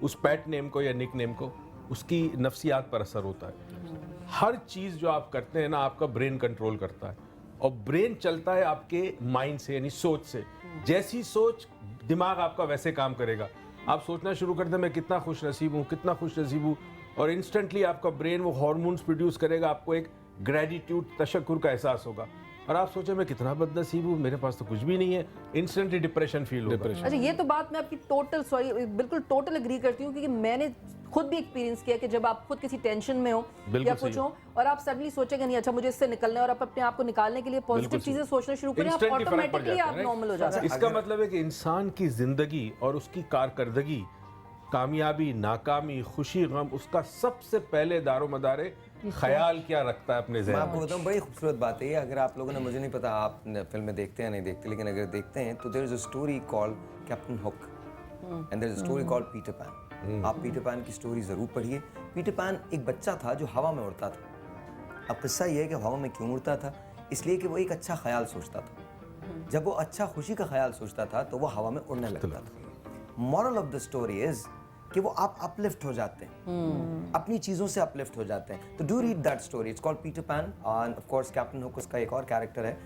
उस पैट नेम को या निक नेम को, उसकी नफ्सियात पर असर होता है। हर चीज़ जो आप करते हैं ना, आपका ब्रेन कंट्रोल करता है, और ब्रेन चलता है आपके माइंड से, यानी सोच से। जैसी सोच, दिमाग आपका वैसे काम करेगा। आप सोचना शुरू करते हैं मैं कितना खुश नसीब हूँ, कितना खुश नसीब हूँ, और इंस्टेंटली आपका ब्रेन वो हार्मोन्स प्रोड्यूस करेगा, आपको एक ग्रेटिट्यूड, तशक्कुर का एहसास होगा, और आप सोचे मैं कितना बदनसीब हूँ, मेरे पास तो कुछ भी नहीं है, इंस्टेंटली डिप्रेशन फील होगा। अच्छा, ये तो बात मैं आपकी बिल्कुल टोटल एग्री करती हूँ, क्योंकि मैंने खुद भी एक्सपीरियंस किया कि जब आप खुद किसी टेंशन में हो या कुछ हो और आप सडनली सोचेंगे नहीं अच्छा मुझे इससे निकलना है, और आप अपने आप को निकालने के लिए पॉजिटिव चीजें सोचना शुरू करें, आप Instantly फर्क पड़ ऑटोमेटिकली जाता आप है, नॉर्मल हो जाते हैं। इसका मतलब है कि इंसान की जिंदगी और उसकी कारकर्दगी, कामयाबी, नाकामी, खुशी, गम, उसका सबसे पहले दारोमदार ख्याल क्या रखता है अपने मैं ज़हन आपको में। बताऊं, बड़ी खूबसूरत बात है ये। अगर आप लोगों ने, मुझे नहीं पता आप फिल्में देखते हैं नहीं देखते, लेकिन अगर देखते हैं तो there is a story called Captain Hook and there is a story called Peter Pan. आप पीटर पैन की स्टोरी ज़रूर पढ़िए। पीटर पैन एक बच्चा था जो हवा में उड़ता था। अब किस्सा ये है कि हवा में क्यों उड़ता था, इसलिए कि वो एक अच्छा ख्याल सोचता था। जब वो अच्छा खुशी का ख्याल सोचता था तो वो हवा में उड़ने लगता था। Moral of the story is कि वो आप अपलिफ्ट हो जाते हैं, अपनी चीज़ों से अपलिफ्ट हो जाते हैं। तो do read that story, it's called Peter pan. End of course captain hook उसका एक और कैरेक्टर है,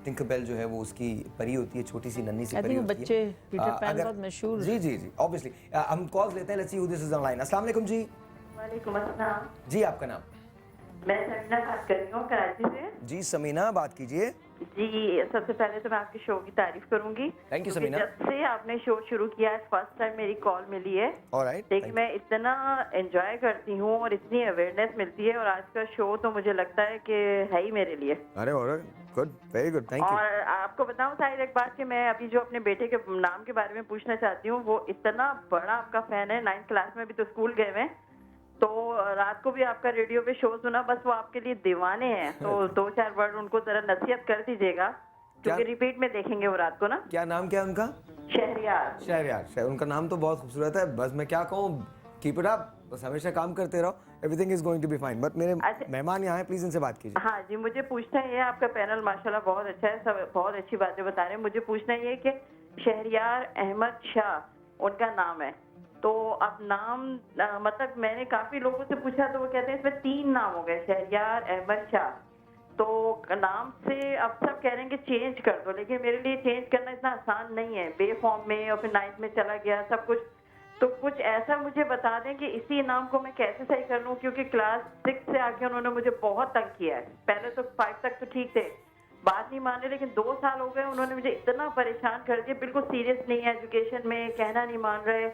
टिंकरबेल जो है वो उसकी परी होती है, छोटी सी नन्ही सी I परी think होती है। बच्चे पीटर पैन अगर- बहुत मशहूर जी जी जी, ऑब्वियसली। हम कॉल्स लेते हैं, let's see who this is online. अस्सलाम वालेकुम जी। वालेकुम अस्सलाम। जी आपका नाम? मैं समीना बात कर रही हूँ कराची से। जी समीना, बात कीजिए। जी, सबसे पहले तो मैं आपके शो की तारीफ करूंगी। Thank you, क्योंकि समीना। जब से आपने शो शुरू किया है, फर्स्ट टाइम मेरी कॉल मिली है। ऑलराइट, लेकिन मैं इतना एंजॉय करती हूँ और इतनी अवेयरनेस मिलती है, और आज का शो तो मुझे लगता है कि है ही मेरे लिए। अरे alright, good, very good, thank you. और आपको बताऊं साहिर एक बात कि मैं अभी जो अपने बेटे के नाम के बारे में पूछना चाहती हूँ, वो इतना बड़ा आपका फैन है, 9th क्लास में भी तो स्कूल गए हुए हैं, तो रात को भी आपका रेडियो पे शो सुना, बस वो आपके लिए दीवाने हैं। तो 2-4 वर्ड उनको जरा नसीहत कर दीजिएगा, क्योंकि रिपीट में देखेंगे वो रात को ना। क्या नाम क्या है उनका? शहरियार। शहरियार, उनका नाम तो बहुत खूबसूरत है। बस मैं क्या कहूँ, कीप इट अप, बस हमेशा काम करते रहो, everything is going to be fine. But मेरे मेहमान यहाँ हैं, प्लीज इनसे बात कीजिए। हाँ जी, मुझे पूछना ये है, आपका पैनल माशाल्लाह बहुत अच्छा है, सब बहुत अच्छी बातें बता रहे हैं। मुझे पूछना ये है कि शहरियार अहमद शाह उनका नाम है, तो अब नाम मतलब मैंने काफी लोगों से पूछा तो वो कहते हैं इसमें 3 नाम हो गए, शहरियार अहमद शाह। तो नाम से अब सब कह रहे हैं कि चेंज कर दो, लेकिन मेरे लिए चेंज करना इतना आसान नहीं है, बे फॉर्म में, और फिर 9th में चला गया सब कुछ। तो कुछ ऐसा मुझे बता दें कि इसी नाम को मैं कैसे सही कर लूं, क्योंकि क्लास 6 से आके उन्होंने मुझे बहुत तंग किया है। पहले तो 5 तक तो ठीक थे, बात नहीं मान रहे, लेकिन 2 साल हो गए उन्होंने मुझे इतना परेशान कर दिया, बिल्कुल सीरियस नहीं है एजुकेशन में, कहना नहीं मान रहे,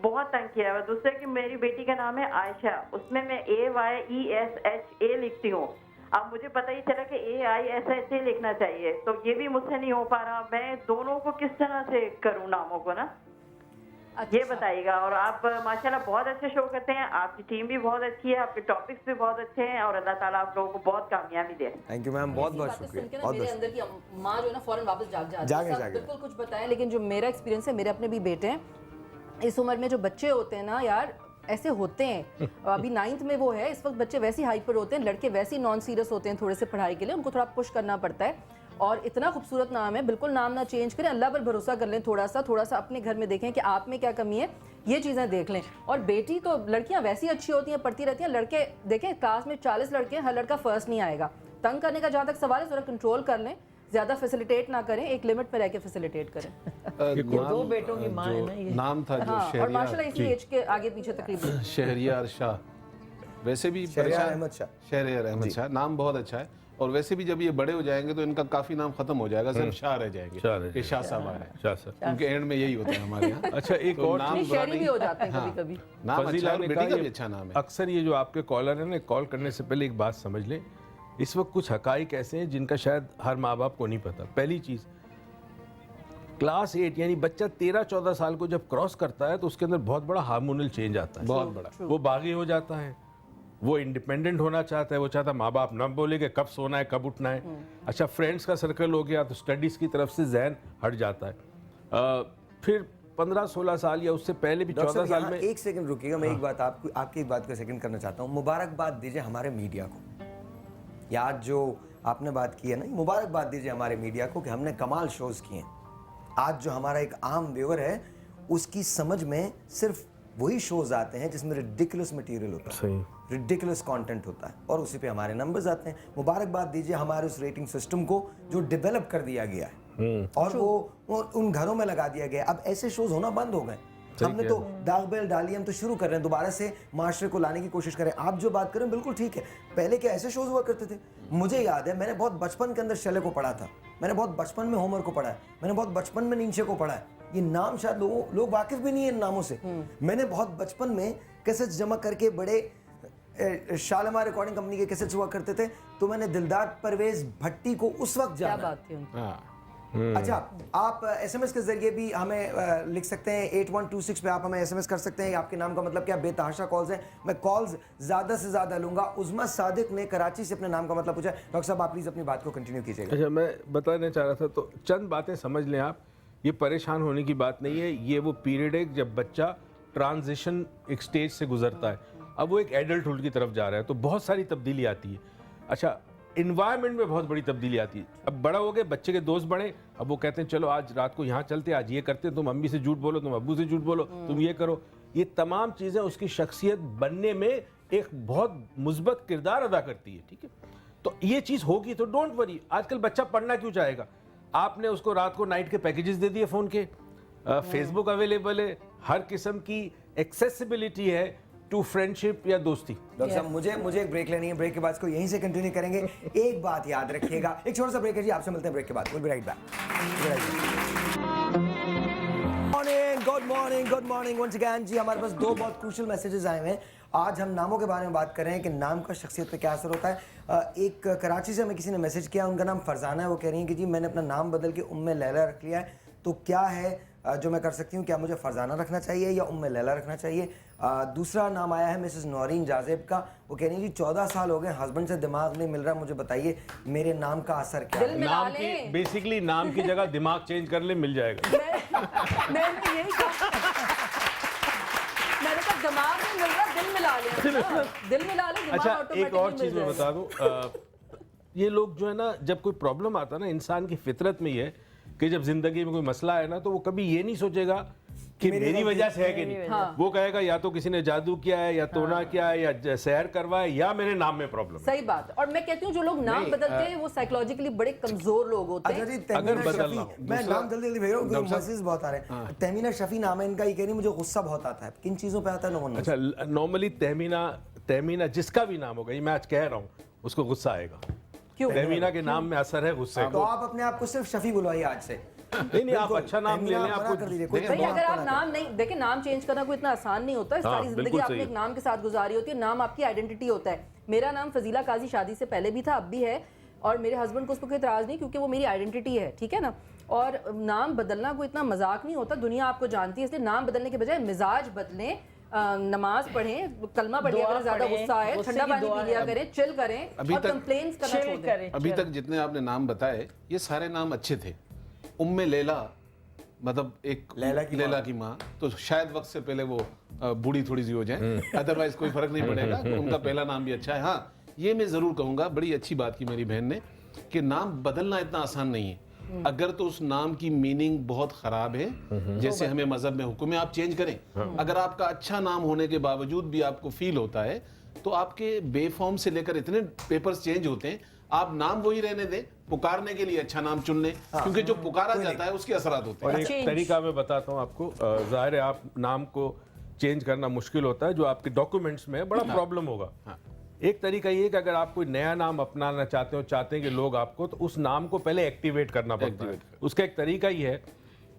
बहुत तंग किया है। दूसरा कि मेरी बेटी का नाम है आयशा, उसमें मैं AYESHA लिखती हूँ। अब मुझे पता ही चला कि AISHA लिखना चाहिए, तो ये भी मुझसे नहीं हो पा रहा। मैं दोनों को किस तरह से करूँ नामों को ना, ये बताइएगा। और आप माशाल्लाह बहुत अच्छा शो करते हैं, आपकी टीम भी बहुत अच्छी है, आपके टॉपिक्स भी बहुत अच्छे हैं, और अल्लाह ताला आप लोगों को बहुत कामयाबी दे। थैंक यू मैम, बहुत बहुत बातें शुक्रिया, सुन के ना बहुत मेरे बहुत अंदर की माँ जो है ना फौरन वापस जाग जाती है। जागे, सब जागे। बिल्कुल कुछ बताएं, लेकिन जो मेरा एक्सपीरियंस है, मेरे अपने भी बेटे हैं, इस उम्र में जो बच्चे होते हैं ना यार, ऐसे होते हैं। अभी 9th में वो है, इस वक्त बच्चे वैसे हाइपर होते हैं, लड़के वैसे नॉन सीरियस होते हैं थोड़े से पढ़ाई के लिए, उनको थोड़ा पुश करना पड़ता है। और इतना खूबसूरत नाम है, बिल्कुल नाम ना चेंज करें, अल्लाह पर भरोसा कर लें, थोड़ा सा अपने घर में देखें कि आप में क्या कमी है, ये चीज़ें देख लें। और बेटी तो लड़कियां वैसी अच्छी होती हैं, पढ़ती रहती हैं, लड़के देखें क्लास में 40 लड़के हैं, हर लड़का फर्स्ट नहीं आएगा। तंग करने का जहाँ तक सवाल है, थोड़ा कंट्रोल कर लें, ज़्यादा फैसिलिटेट ना करें, एक लिमिट में रह के फैसिलिटेट करें। ये 2 बेटों की माँ है ना ये। नाम था जो हाँ, और शहरियार, माशाल्लाह इसी एज के आगे पीछे तकरीबन शहरियार शाह, वैसे भी शहरियार अहमद शाह। शहरियार अहमद शाह नाम बहुत अच्छा है। और वैसे भी जब ये बड़े हो जाएंगे तो इनका काफी नाम खत्म हो जाएगा, सिर्फ शाह रह जाएंगे, शाह रह ये शाह साहब है, शाह साहब। उनके एंड में यही होता है हमारे यहाँ। अच्छा, एक और नाम नहीं, बुरा शहरी भी नहीं, हो जाते हैं हाँ, कभी-कभी। नाम अच्छा फजीला है, ने बेटी कहा का ये भी अच्छा नाम है। अक्सर ये जो आपके कॉलर है ना, कॉल करने से पहले एक बात समझ लें, इस वक्त कुछ हकाइक ऐसे हैं जिनका शायद हर माँ बाप को नहीं पता। पहली चीज़, क्लास 8 यानी बच्चा 13-14 साल को जब क्रॉस करता है तो उसके अंदर बहुत बड़ा हार्मोनल चेंज आता है, बहुत बड़ा। वो बागी हो जाता है, वो इंडिपेंडेंट होना चाहता है, वो चाहता है माँ बाप न बोले कि कब सोना है कब उठना है। अच्छा, फ्रेंड्स का सर्कल हो गया तो स्टडीज़ की तरफ से जहन हट जाता है। फिर 15-16 साल या उससे पहले भी 14 साल में। एक सेकंड रुकिएगा, मैं एक बात आपकी एक बात को सेकंड करना चाहता हूँ। मुबारकबाद दीजिए हमारे मीडिया को, या आज जो आपने बात की है ना, मुबारकबाद दीजिए हमारे मीडिया को कि हमने कमाल शोज किए हैं। आज जो हमारा एक आम व्यूअर है, उसकी समझ में सिर्फ वही शोज आते हैं जिसमें रिडिकुलस मटेरियल होता है, सही, रिडिकुलस कंटेंट होता है, और उसी पे हमारे नंबर्स आते हैं। मुबारकबाद दीजिए हमारे उस रेटिंग सिस्टम को जो डेवलप कर दिया गया है और वो उन घरों में लगा दिया गया। अब ऐसे शोज होना बंद हो गए। हमने तो दाग बेल डाली, हम तो शुरू कर रहे हैं, दोबारा से माशरे को लाने की कोशिश करें। आप जो बात करें बिल्कुल ठीक है। पहले क्या ऐसे शोज हुआ करते थे? मुझे याद है, मैंने बहुत बचपन के अंदर शैले को पढ़ा था, मैंने बहुत बचपन में होमर को पढ़ा है, मैंने बहुत बचपन में नीचे को पढ़ा है। ये नाम शायद लोग वाकिफ भी नहीं है इन नामों से। मैंने बहुत बचपन में कैसेट्स जमा करके, बड़े शालिमार रिकॉर्डिंग कंपनी के कैसेट्स हुआ करते थे, तो मैंने दिलदार परवेज भट्टी को उस वक्त क्या जाना। बात थी उनकी। अच्छा, आप एसएमएस के जरिए भी हमें लिख सकते हैं, 8126 पे आप हमें एसएमएस कर सकते हैं। आपके नाम का मतलब क्या? बेतहाशा कॉल्स हैं, मैं कॉल्स ज़्यादा से ज़्यादा लूंगा। उज़मा सादिक ने कराची से अपने नाम का मतलब पूछा। डॉक्टर साहब, आप प्लीज़ अपनी बात को कंटिन्यू कीजिएगा। अच्छा, मैं बताना चाह रहा था, तो चंद बातें समझ लें आप। ये परेशान होने की बात नहीं है, ये वो पीरियड है जब बच्चा ट्रांजिशन एक स्टेज से गुजरता है, अब वो एक एडल्टहुड की तरफ जा रहा है, तो बहुत सारी तब्दीली आती है। अच्छा, इन्वायरमेंट में बहुत बड़ी तब्दीली आती है। अब बड़ा हो गए, बच्चे के दोस्त बड़े, अब वो कहते हैं चलो आज रात को यहाँ चलते, आज ये करते हैं, तुम अम्मी से झूठ बोलो, तुम अब्बू से झूठ बोलो, तुम ये करो। ये तमाम चीज़ें उसकी शख्सियत बनने में एक बहुत मुस्बत किरदार अदा करती है। ठीक है, तो ये चीज़ होगी, तो डोंट वरी। आजकल बच्चा पढ़ना क्यों चाहेगा? आपने उसको रात को नाइट के पैकेजेस दे दिए फ़ोन के, फेसबुक अवेलेबल है, हर किस्म की एक्सेसिबिलिटी है, टू फ्रेंडशिप या दोस्ती। डॉक्टर साहब मुझे एक ब्रेक लेनी है, ब्रेक के बाद इसको यहीं से कंटिन्यू करेंगे। एक बात याद रखिएगा, एक छोटा सा ब्रेक है जी, आपसे मिलते हैं ब्रेक के बाद। Will be right back. Good morning once again जी। हमारे पास दो बहुत क्रूशियल मैसेजेस आए हुए हैं। आज हम नामों के बारे में बात कर रहे हैं कि नाम का शख्सियत पे क्या असर होता है। एक कराची से हमें किसी ने मैसेज किया, उनका नाम फरजाना है। वो कह रही हैं कि जी मैंने अपना नाम बदल के उम्मे लैला रख लिया है, तो क्या है जो मैं कर सकती हूँ? क्या मुझे फरजाना रखना चाहिए या उम्मे लैला रखना चाहिए? दूसरा नाम आया है मिसेस नौरीन जाजेब का। वो कह रही है जी 14 साल हो गए, हस्बैंड से दिमाग नहीं मिल रहा, मुझे बताइए मेरे नाम का असर क्या है? नाम की बेसिकली नाम की जगह दिमाग चेंज कर ले, मिल जाएगा। मैंने यही कहा, मैंने कहा दिमाग नहीं मिल रहा, दिल मिला ले, दिल मिला ले। अच्छा एक और चीज मैं बता दूं, ये लोग जो है ना, जब कोई प्रॉब्लम आता है ना, इंसान की फितरत में ही है कि जब जिंदगी में कोई मसला है ना, तो वो कभी ये नहीं सोचेगा कि मेरी वजह से है कि नहीं। वो कहेगा या तो किसी ने जादू किया है, या टोना किया है, या सहर करवाया, या मेरे नाम में प्रॉब्लम है। सही बात। और मैं कहती हूँ जो लोग नाम बदलते हैं वो साइकोलॉजिकली बड़े कमजोर लोग होते हैं। अच्छा जी, तहमीना शफी, मैं नाम जल्दी भेज रहा हूँ, मैसेज बहुत आ रहे हैं। तहमीना शफी नाम है इनका, ये कह रही मुझे गुस्सा बहुत आता है। किन चीजों पे आता है लोगों ने? अच्छा नॉर्मली तहमीना जिसका भी नाम होगा, ये मैं आज कह रहा हूँ, उसको गुस्सा आएगा। क्यों? तहमीना के नाम में असर है गुस्से तो का। आप अपने आप को सिर्फ शफी बुलवाइए आज से। नहीं आप अच्छा नाम ले लें। आपको भाई अगर आप नाम नहीं देखें, नाम चेंज करना कोई इतना आसान नहीं होता है। सारी जिंदगी आपने एक नाम के साथ गुजारी होती है। नाम आपकी आइडेंटिटी होता है। मेरा नाम फजीला काजी शादी से पहले भी था, अब भी है, और मेरे हस्बैंड को उस पर कोई इतराज नहीं, क्योंकि वो मेरी आइडेंटिटी है। ठीक है ना? और नाम बदलना कोई इतना मजाक नहीं होता, दुनिया आपको जानती है। इसलिए नाम बदलने के बजाय मिजाज बदलें, नमाज पढ़ें, कलमा पढ़िए, अगर ज्यादा गुस्सा है ठंडा पानी पी लिया करें, चिल करें और कंप्लेंट्स करना छोड़ दें। अभी तक जितने आपने नाम बताए ये सारे नाम अच्छे थे। उम्मे लैला मतलब एक लैला की माँ, तो शायद वक्त से पहले वो बूढ़ी थोड़ी सी हो जाए, अदरवाइज कोई फर्क नहीं पड़ेगा। उनका पहला नाम भी अच्छा है। हाँ ये मैं जरूर कहूँगा, बड़ी अच्छी बात की मेरी बहन ने, कि नाम बदलना इतना आसान नहीं है। अगर तो उस नाम की मीनिंग बहुत खराब है, जैसे हमें मजहब में हुक्म है आप चेंज करें। अगर आपका अच्छा नाम होने के बावजूद भी आपको फील होता है, तो आपके बेफॉर्म से लेकर इतने पेपर्स चेंज होते हैं, आप नाम वही रहने दें, पुकारने के लिए अच्छा नाम चुन लें, क्योंकि जो पुकारा जाता है उसके असरात होते हैं। और एक तरीका मैं बताता हूँ आपको। जाहिर है आप नाम को चेंज करना मुश्किल होता है, जो आपके डॉक्यूमेंट्स में बड़ा प्रॉब्लम होगा। एक तरीका ये है कि अगर आप कोई नया नाम अपनाना चाहते हैं कि लोग आपको, तो उस नाम को पहले एक्टिवेट करना पड़ता है। उसका एक तरीका ये है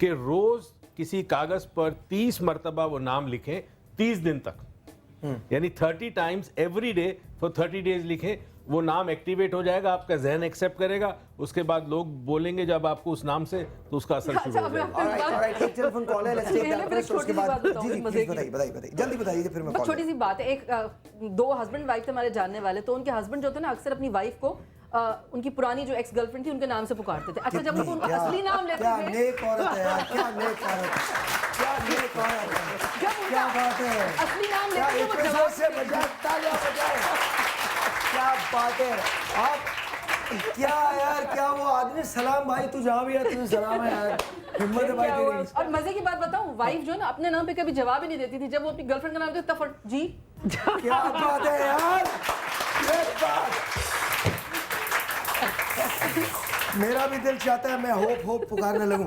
कि रोज किसी कागज पर 30 मरतबा वो नाम लिखें 30 दिन तक, यानी 30 times every day for 30 days लिखें। वो नाम एक्टिवेट हो जाएगा, आपका जहन एक्सेप्ट करेगा, उसके बाद लोग बोलेंगे जब आपको उस नाम से, तो उसका असर शुरू हो जाएगा। ऑलराइट, एक टेलीफोन कॉल है, लेट्स टेक दैट फर्स्ट, उसके बाद जी बताइए जल्दी बताइए, फिर मैं कॉल। छोटी सी बात है, एक दो हस्बैंड वाइफ थे हमारे जानने वाले, तो उनके हस्बैंड जो थे ना, अक्सर अपनी वाइफ को उनकी पुरानी जो एक्स गर्लफ्रेंड थी उनके नाम से पुकारते थे। अच्छा जब उनको असली नाम लेते थे, क्या नेक औरत है यार, क्या नेक औरत है, क्या नेक औरत है, क्या बात है, असली नाम लेते थे वो जवाब से बजाए तालियां बजाए, क्या बात है। आप क्या यार, क्या वो आदमी, सलाम भाई, तू जहाँ भी है तुझे सलाम है यार, हिम्मत है भाई तेरी। और मजे की बात बताऊं, वाइफ जो है ना अपने नाम पे कभी जवाब ही नहीं देती थी, जब वो अपनी गर्लफ्रेंड का नाम देती तब जी। क्या बात है यार, मेरा भी दिल चाहता है मैं होप पुकारने लगूं,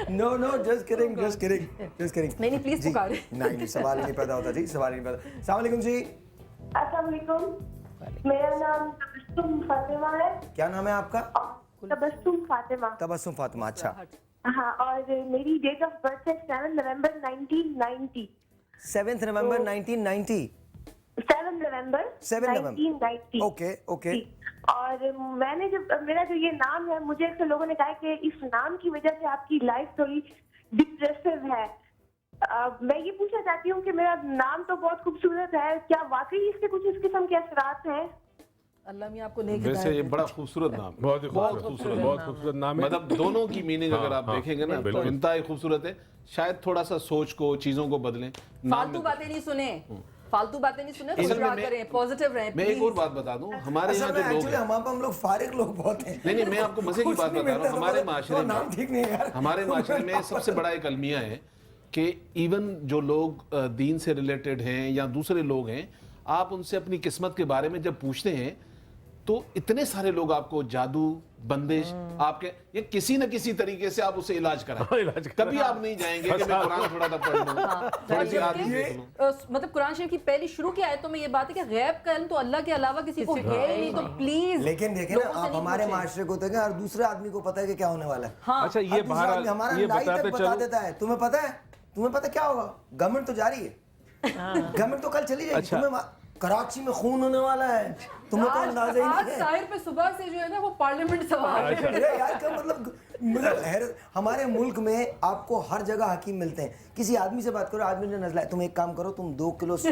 नो जस्ट किडिंग। नहीं प्लीज पुकारे। नहीं सवाल नहीं पैदा होता जी, सवाल नहीं पैदा। अस्सलाम वालेकुम जी। अस्सलाम वालेकुम, मेरा नाम तबस्सुम फातिमा है। क्या नाम है आपका? तबस्सुम फातिमा। तबस्सुम फातिमा, अच्छा। हाँ, और मेरी डेट ऑफ बर्थ है 7 नवंबर 1990। 7 नवंबर 1990। 7 नवंबर 1990। ओके। और मैंने जब मेरा जो ये नाम है, मुझे अक्सर लोगों ने कहा कि इस नाम की वजह से आपकी लाइफ थोड़ी डिप्रेसिव है। मैं ये पूछना चाहती हूँ कि मेरा नाम तो बहुत खूबसूरत है, क्या वाकई इसके कुछ इस किस्म के असरात हैं? अल्लाह मियां आपको नेक वैसे ये बड़ा खूबसूरत नाम, बहुत खूबसूरत नाम है। मतलब दोनों की मीनिंग अगर आप देखेंगे ना, तो इंतहाई खूबसूरत है। शायद थोड़ा सा सोच को, चीजों को बदलें। फालतू बातें नहीं सुने, फालतू बातें नहीं सुने, खुश रहा करें, पॉजिटिव रहें। मैं एक और बात बता दूं, हमारे यहाँ जो लोग हैं, हम लोग फारिग लोग बहुत हैं। नहीं मैं आपको मजे की बात बता रहा हूँ। हमारे माशरे में, हमारे माशरे में सबसे बड़ा एक अलमिया है कि इवन जो लोग दीन से रिलेटेड हैं या दूसरे लोग हैं, आप उनसे अपनी किस्मत के बारे में जब पूछते हैं, तो इतने सारे लोग आपको जादू बंदिश आपके ये किसी न किसी तरीके से आप उसे इलाज कराएं। इलाज कभी आप नहीं जाएंगे कि मैं कुरान थोड़ा सा पढ़ लूं, थोड़ी सी आदत देख लूं। मतलब कुरान शरीफ की पहली शुरू की आयतों में ये बात है कि गैब का इल्म तो अल्लाह के अलावा किसी को है ही नहीं, तो प्लीज लेकिन देखें ना, आप हमारे माशरे को देखें और दूसरे आदमी को पता है कि क्या होने वाला है। अच्छा, ये बाहर हमारा ये नाई तक बताते बता चलो। देता है। तुम्हें पता क्या होगा? गवर्नमेंट तो जारी है, गवर्नमेंट तो कल चली जाएगी। अच्छा। तुम्हें कराची में खून होने वाला है, तुम्हें तो अंदाजा ही आज नहीं है। साहिर पे सुबह से जो है ना वो पार्लियामेंट सवाल है। अरे यार क्या मतलब हैरत, हमारे मुल्क में आपको हर जगह हकीम मिलते हैं। किसी आदमी से बात करो, आदमी ने नजला, तुम एक काम करो, तुम 2 किलो सौ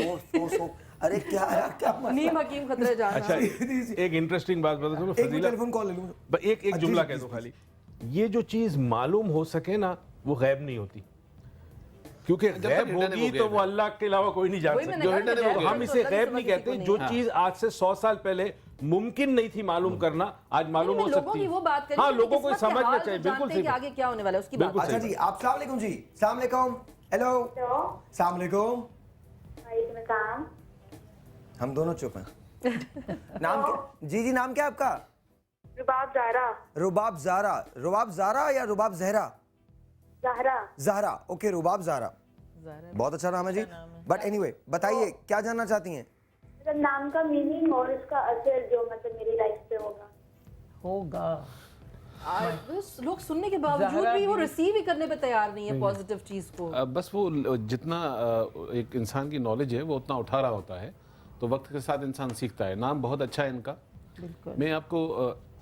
अरे क्या यार, क्या मसला? नीम हकीम खतरे जाना। अच्छा, एक इंटरेस्टिंग बात बता सुनो एक फजीला, टेलीफोन कॉल ले लूं। एक जुमला कह दो खाली। ये जो चीज मालूम हो सके ना, वो गैब नहीं होती, क्योंकि जब तक गैब hidden है होगी वो तो गैब वो अल्लाह के अलावा कोई नहीं जान वही मैंने सकता। कहा ना, तो गैब हम तो इसे अल्लाह की गैब नहीं समझ किसी कहते। को जो नहीं। चीज आज से 100 साल पहले मुमकिन नहीं थी मालूम करना, आज मालूम हो लोगों सकती की है। वो बात करें हाँ, कि लोगों को किस्मत के समझना हाल चाहिए, को बिल्कुल जानते हैं सही कि आगे क्या होने वाला है उसकी बात। बिल्कुल अच्छा सही जी, आप सलाम अलैकुम जी। सलाम अलैकुम। हेलो सलाम अलैकुम। हम दोनों चुप हैं। नाम क्या? जी नाम क्या आपका? रुबाब ज़हरा। रुबाब ज़ारा। रुबाब ज़ारा या रुबाब ज़हरा? ज़हरा। ओके, रुबाब ज़ारा बहुत अच्छा नाम है जी। बट एनीवे, बताइए क्या जानना चाहती हैं? मतलब नाम का मीनिंग और उसका असर जो मतलब मेरी लाइफ पे होगा। लोग सुनने के बावजूद भी वो रिसीव ही करने पे तैयार नहीं है पॉजिटिव चीज को। बस वो जितना एक इंसान की नॉलेज है वो उतना उठा रहा होता है, तो वक्त के साथ इंसान सीखता है। नाम बहुत अच्छा है इनका। मैं आपको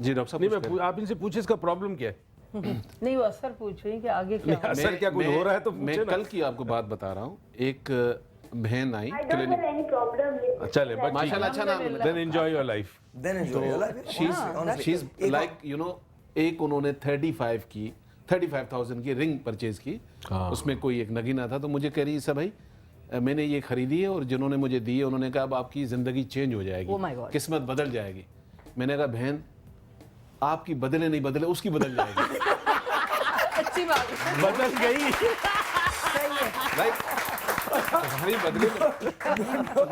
जी डॉक्टर नहीं, साहब, आप इनसे पूछे इसका प्रॉब्लम क्या है? नहीं, वो असर पूछ रही कि आगे क्या होगा। असर क्या कुछ हो रहा है तो मैं पूछे ना। कल की आपको बात बता रहा हूँ। एक बहन आई I don't clinic, have any problem with चले बस माशाल्लाह अच्छा नाम है। Then enjoy your life. Then enjoy your life. She is like you know, एक उन्होंने 35,000 की रिंग परचेज की, उसमें कोई एक नगीना था। तो मुझे कह रही है भाई मैंने ये खरीदी है और जिन्होंने मुझे दी है उन्होंने कहा अब आपकी ज़िंदगी चेंज हो जाएगी, Oh my God. किस्मत बदल जाएगी। मैंने कहा बहन आपकी बदले नहीं बदले उसकी बदल जाएगी। अच्छी बात है। बदल गई। राइट, तुम्हारी बदले में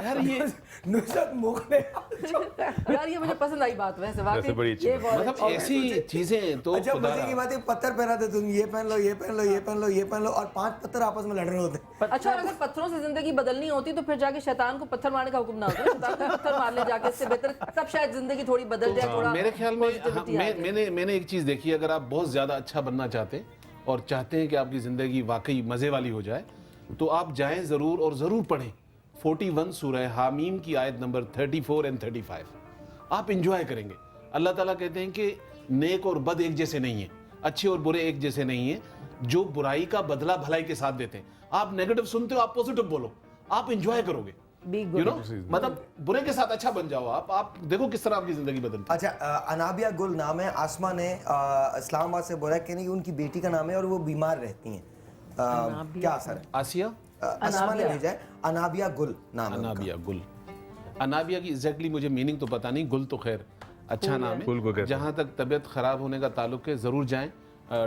यार ये नुसरत मुगले यार ये मुझे पसंद आई बात वैसे वाकई। वैसे बड़ी अच्छी ये बात। बहुत मतलब ऐसी चीजें तो अच्छा, खुदा मजे की रहा। बात है, पत्थर पहना दे, तुम ये पहन लो, ये पहन लो, ये पहन लो, ये पहन लो, और 5 पत्थर आपस में लड़ रहे होते हैं। अच्छा, और अगर पत्थरों से जिंदगी बदलनी होती तो फिर जाके शैतान को पत्थर मारने का हुक्म ना होता। शैतान को पत्थर मार ले जाके, इससे बेहतर तब शायद जिंदगी थोड़ी बदल जाए। थोड़ा मेरे ख्याल में positivity आ जाए। मैंने एक चीज़ देखी, अगर आप बहुत ज़्यादा अच्छा बनना चाहते हैं और चाहते हैं कि आपकी ज़िंदगी वाकई मज़े वाली हो जाए, तो आप जाएं ज़रूर और ज़रूर पढ़ें 41 सूरह हामीम की आयत नंबर 34 और 35। आप इंजॉय करेंगे। अल्लाह ताला कहते हैं कि नेक और बद एक जैसे नहीं हैं, अच्छे और बुरे एक जैसे नहीं हैं, जो बुराई का बदला भलाई के साथ देते हैं। आप नेगेटिव सुनते हो, आप पॉजिटिव बोलो, आप इंजॉय करोगे। यू नो, मतलब बुरे के साथ अच्छा बन जाओ। आप देखो किस तरह आपकी जिंदगी बदलती है। अच्छा, अनाबिया गुल नाम है। आसमा ने इस्लामाबाद से बोला कि नहीं, उनकी बेटी का नाम है और वो बीमार रहती हैं। क्या असर है? आसिया आसमा ने भेजा है, अनाबिया गुल नाम है उनका। अनाबिया गुल। अनाबिया की एग्जैक्टली मुझे मीनिंग तो पता नहीं, गुल तो खैर अच्छा नाम गुल को है। कहते हैं। जहाँ तक तबीयत ख़राब होने का ताल्लुक है, ज़रूर जाएं,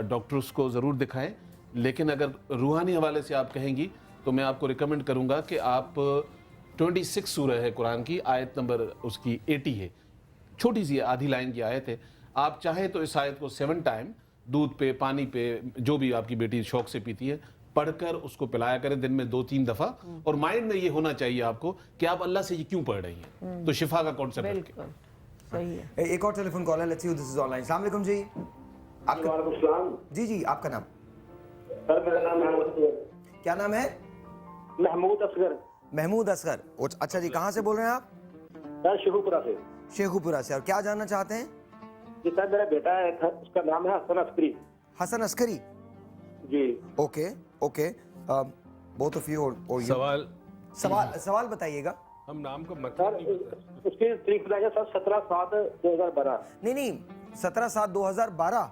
डॉक्टर्स को ज़रूर दिखाएं। लेकिन अगर रूहानी हवाले से आप कहेंगी तो मैं आपको रिकमेंड करूँगा कि आप 26 सूरह है कुरान की, आयत नंबर उसकी 80 है, छोटी सी आधी लाइन की आयत है। आप चाहे तो इस आयत को 7 टाइम दूध पे, पानी पे, जो भी आपकी बेटी शौक से पीती है, पढ़कर उसको पिलाया करें दिन में 2-3 दफ़ा। और माइंड में ये होना चाहिए आपको कि आप अल्लाह से ये क्यों पढ़ रही हैं, तो शिफा का कॉन्सेप्ट रखें। बिल्कुल सही है। एक और टेलीफोन कॉल है, let's see this is online. अस्सलाम वालेकुम जी। आपका जी आपका नाम? सर मेरा नाम महमूद असगर। क्या नाम है? महमूद असगर। महमूद असगर। अच्छा जी, कहाँ से बोल रहे हैं आप? सर शेखुपुरा से। शेखुपुरा से। और क्या जानना चाहते हैं? जी सर, मेरा बेटा है, उसका नाम है हसन अस्करी। हसन अस्करी। जी okay okay, both of you और सवाल बताइएगा। हम नाम का सर, मतलब उसकी तारीख बताइए सर। 17/7/2012। नहीं 17/7/2012।